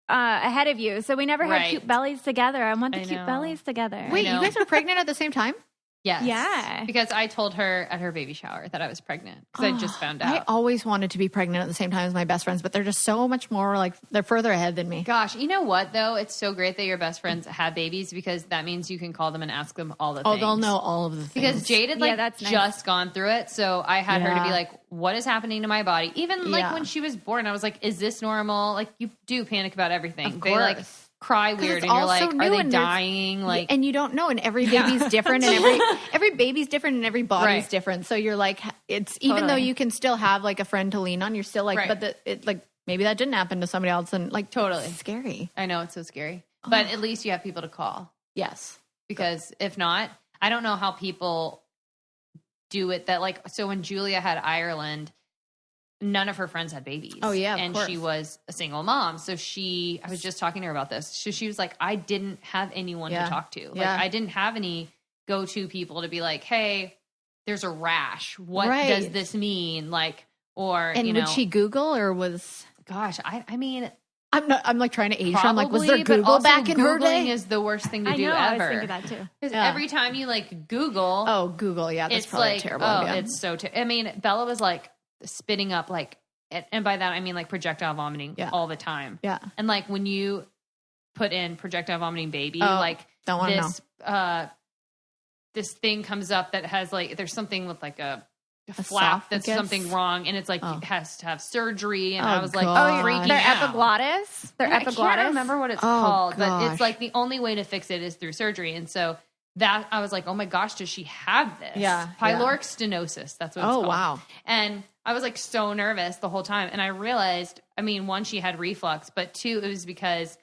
ahead of you, so we never had Right. cute bellies together. I want the I cute know. bellies together. Wait, know. you guys were pregnant at the same time? Yes. Yeah. Because I told her at her baby shower that I was pregnant because I just found I out. always wanted to be pregnant at the same time as my best friends, but they're just so much more like they're further ahead than me. Gosh, you know what though? It's so great that your best friends have babies because that means you can call them and ask them all the Oh, things. they'll know all of the things. Because Jade had Yeah, that's nice. just gone through it, so I had her to be Yeah. like, "What is happening to my body?" Even like Yeah. when she was born, I was like, "Is this normal?" Like you do panic about everything. Of They like course. cry 'Cause weird, it's and you're all so like, "Are new they and there's- dying?" Like, and you don't know, and every baby's different, and every baby's different, and every body's Right. different. So you're like, it's even though Totally. you can still have like a friend to lean on, you're still like, Right. but like maybe that didn't happen to somebody else, and like Totally. it's scary. I know it's so scary, but at least you have people to call. Yes, because if not, I don't know how people do it. That like, so when Julia had Ireland, none of her friends had babies. Oh yeah, and she was a single mom. So I was just talking to her about this. So she was like, I didn't have anyone to talk to. Like I didn't have any go-to people to be like, hey, there's a rash. What does this mean? Like, or, and would she Google or was? Gosh, I mean, I'm like trying to age her. I'm like, was probably, there Google back in her Googling day? is the worst thing to I do know, ever. I was thinking that too. Because every time you like Google, Oh, Google, yeah, that's it's probably like, terrible. oh, yeah. it's so terrible. I mean, Bella was like spitting up like, and by that I mean like projectile vomiting all the time. Yeah. And like when you put in projectile vomiting baby, Oh, like don't want to know. This thing comes up that has like, there's something with like a flap that's esophagus? something wrong, and it's like it has to have surgery, and Oh, I was like, God. freaking Their out. epiglottis. Their I epiglottis. can't remember what it's called, but gosh. it's like the only way to fix it is through surgery. And so that I was like, oh my gosh, does she have this? Yeah, Pyloric stenosis. That's what it's called. Oh, wow. And I was like so nervous the whole time. And I realized, I mean, one, she had reflux, but two, it was because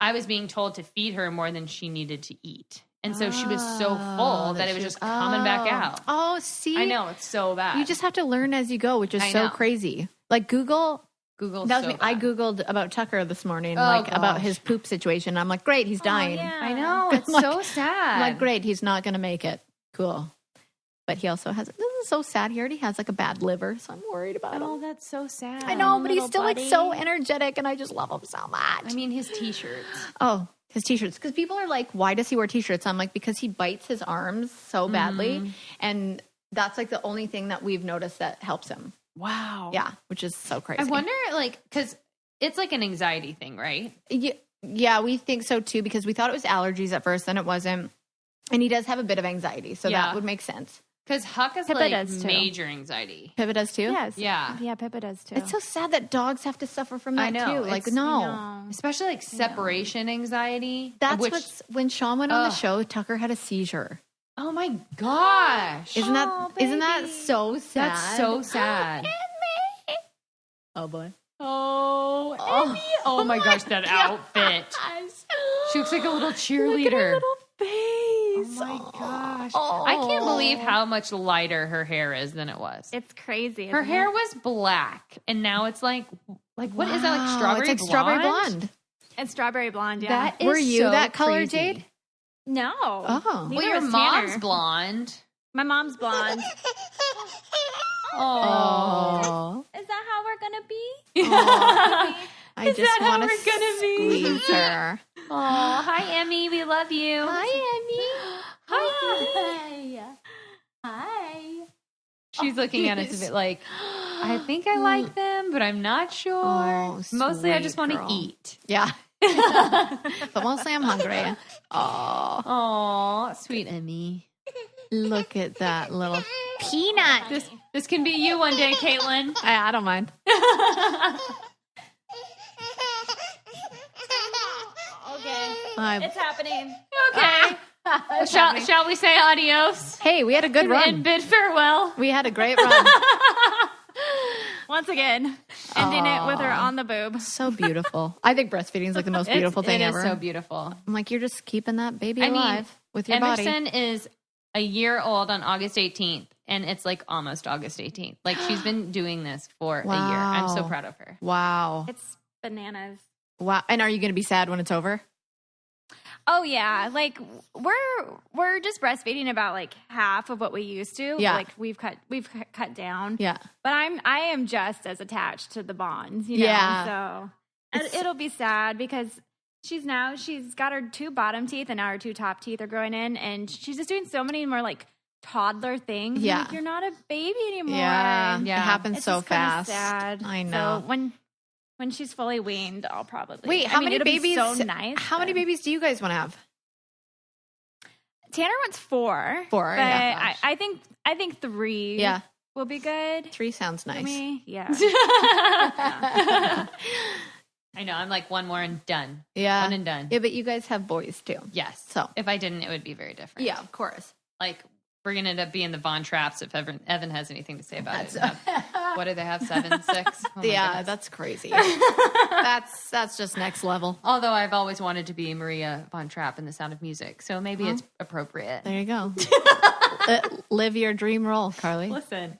I was being told to feed her more than she needed to eat. And so she was so full that it was just coming back out. Oh, see? I know, it's so bad. You just have to learn as you go, which is I so know. crazy. Like Google. Google's That was so me. I bad. Googled about Tucker this morning, Oh, like about gosh. his poop situation. I'm like, great, he's dying. yeah. I know, it's Like- so sad. I'm like, great, he's not going to make it. Cool. But he also has, this is so sad. He already has like a bad liver, so I'm worried about Oh, him. that's so sad. I know, but he's little still like buddy. so energetic, and I just love him so much. I mean, his t-shirts. Oh, his t-shirts. Because people are like, why does he wear t-shirts? I'm like, because he bites his arms so badly. And that's like the only thing that we've noticed that helps him. Wow. Yeah, which is so crazy. I wonder, like, because it's like an anxiety thing, right? Yeah, we think so too, because we thought it was allergies at first, then it wasn't. And he does have a bit of anxiety, so Yeah. that would make sense. Because Huck has Pippa like does, too. major anxiety. Pippa does too? Yes. Yeah. Yeah, Pippa does too. It's so sad that dogs have to suffer from that I know, too. Like, it's- no. I know. Especially like separation anxiety. That's which, what's when Shawn went on the show, Tucker had a seizure. oh my gosh. Isn't that Oh, isn't that baby. so sad? That's so sad. Oh boy. Oh, Oh. Emmy. Oh my gosh, that outfit. She looks like a little cheerleader. Little face. Oh my gosh. Oh. I can't believe how much lighter her hair is than it was. It's crazy. Her isn't hair it? was black, and now it's like what is that, like Wow, strawberry it's like strawberry blonde. It's strawberry blonde. Yeah. That is Were you so that color, crazy. Jade? no. Oh. Neither Well, your was mom's Tanner. blonde. My mom's blonde. Oh. Is that how we're gonna be? I just want to we're gonna be? squeeze her. Oh, hi, Emmy. We love you. Hi, Hi. Hi. She's looking at us a bit like, I think I like them, but I'm not sure. Oh, Mostly, I sweet just want to girl. eat. Yeah. But mostly I'm hungry. Oh, Oh, sweet Emmy. look at that little peanut. This can be you one day, Kaitlyn. I don't mind. Okay. It's happening. Okay. Shall we say adios Hey, we had a good and run. bid farewell? We had a great run. Once again, ending it with her on the boob. So beautiful. I think breastfeeding is like the most beautiful thing It ever. is so beautiful. I'm like, you're just keeping that baby I mean, alive with your Emerson body. is a year old on August 18th, and it's like almost August 18th. Like she's been doing this for a year. I'm so Wow. proud of her. Wow. It's bananas. Wow. And are you going to be sad when it's over? Oh yeah, like we're just breastfeeding about like half of what we used to. Yeah. Like we've cut down. Yeah. But I am just as attached to the bonds, you know. Yeah. So it'll be sad because she's got her 2 bottom teeth and now her 2 top teeth are growing in, and she's just doing so many more like toddler things. Yeah. Like, you're not a baby anymore. Yeah. Yeah. It happens It's so just kinda fast. sad. I know. So when she's fully weaned, I'll probably Wait, how many it'll be babies? so nice. How many but- babies do you guys want to have? Tanner wants 4. 4, but yeah. I think 3. Yeah. will be good. 3 sounds For nice. me. Yeah. I know. I'm like one more and done. Yeah. One and done. Yeah, but you guys have boys too. Yes. So. If I didn't, it would be very different. Yeah, of course. Like we're going to end up being the Von Trapps if Evan has anything to say about it. What do they have? 7, 6? Oh yeah, that's crazy. that's just next level. Although I've always wanted to be Maria Von Trapp in The Sound of Music, so maybe it's appropriate. There you go. Live your dream role, Carly. Listen,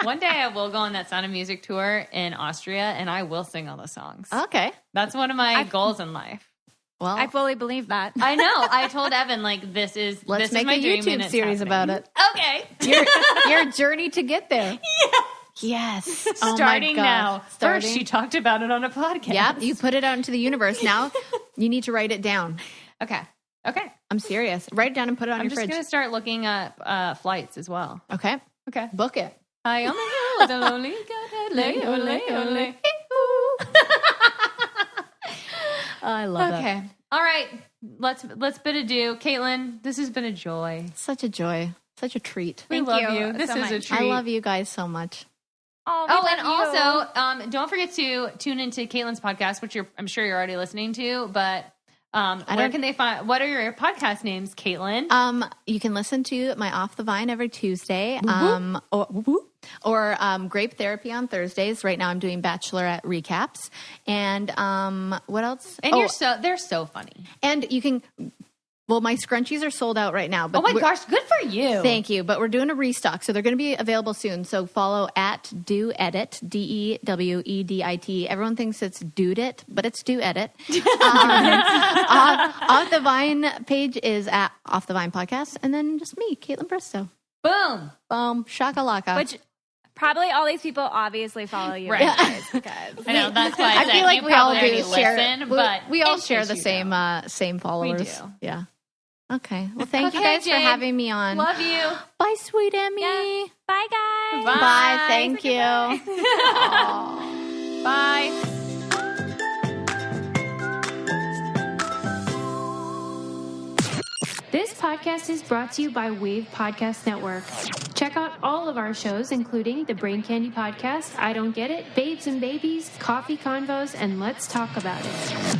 one day I will go on that Sound of Music tour in Austria, and I will sing all the songs. Okay. That's one of my goals in life. Well, I fully believe that. I know. I told Evan, let's this make is my a dream, and YouTube it's series happening. about it. Okay. Your journey to get there. Yes. Oh Starting my God. now. First, she talked about it on a podcast. Yep. You put it out into the universe. Now you need to write it down. Okay. I'm serious. Write it down and put it on I'm your just fridge. going to start looking up flights as well. Okay. Book it. I on the hill with a lonely godhead, lay, ole. I love that. Okay. All right. Let's bid adieu. Kaitlyn, this has been a joy. Such a joy. Such a treat. We Thank love you you. This so is a much. treat. I love you guys so much. Oh, and also, don't forget to tune into Kaitlyn's podcast, which I'm sure you're already listening to, but where can they find, what are your podcast names, Kaitlyn? You can listen to my Off the Vine every Tuesday, or Grape Therapy on Thursdays. Right now I'm doing Bachelorette recaps. And what else? And they're so funny. And you can, my scrunchies are sold out right now. But oh my gosh, good for you. Thank you. But we're doing a restock, so they're going to be available soon. So follow at Do Edit, DEWEDIT. Everyone thinks it's Dude It, but it's Do Edit. Off the Vine page is at Off the Vine Podcast, and then just me, Kaitlyn Bristowe. Boom. Shakalaka. Which probably all these people obviously follow you. Right. Guys, because I know, that's why I feel like you we all probably do already share. listen, but we all in share case the you same don't. same followers. We do. Yeah. Okay. Well, thank you Okay, guys for Jade. having me on. Love you. Bye, sweet Emmy. yeah. Bye, guys. Bye. Bye. Thank you. Bye. This podcast is brought to you by Wave Podcast Network. Check out all of our shows, including the Brain Candy Podcast, I Don't Get It, Babes and Babies, Coffee Convos, and Let's Talk About It.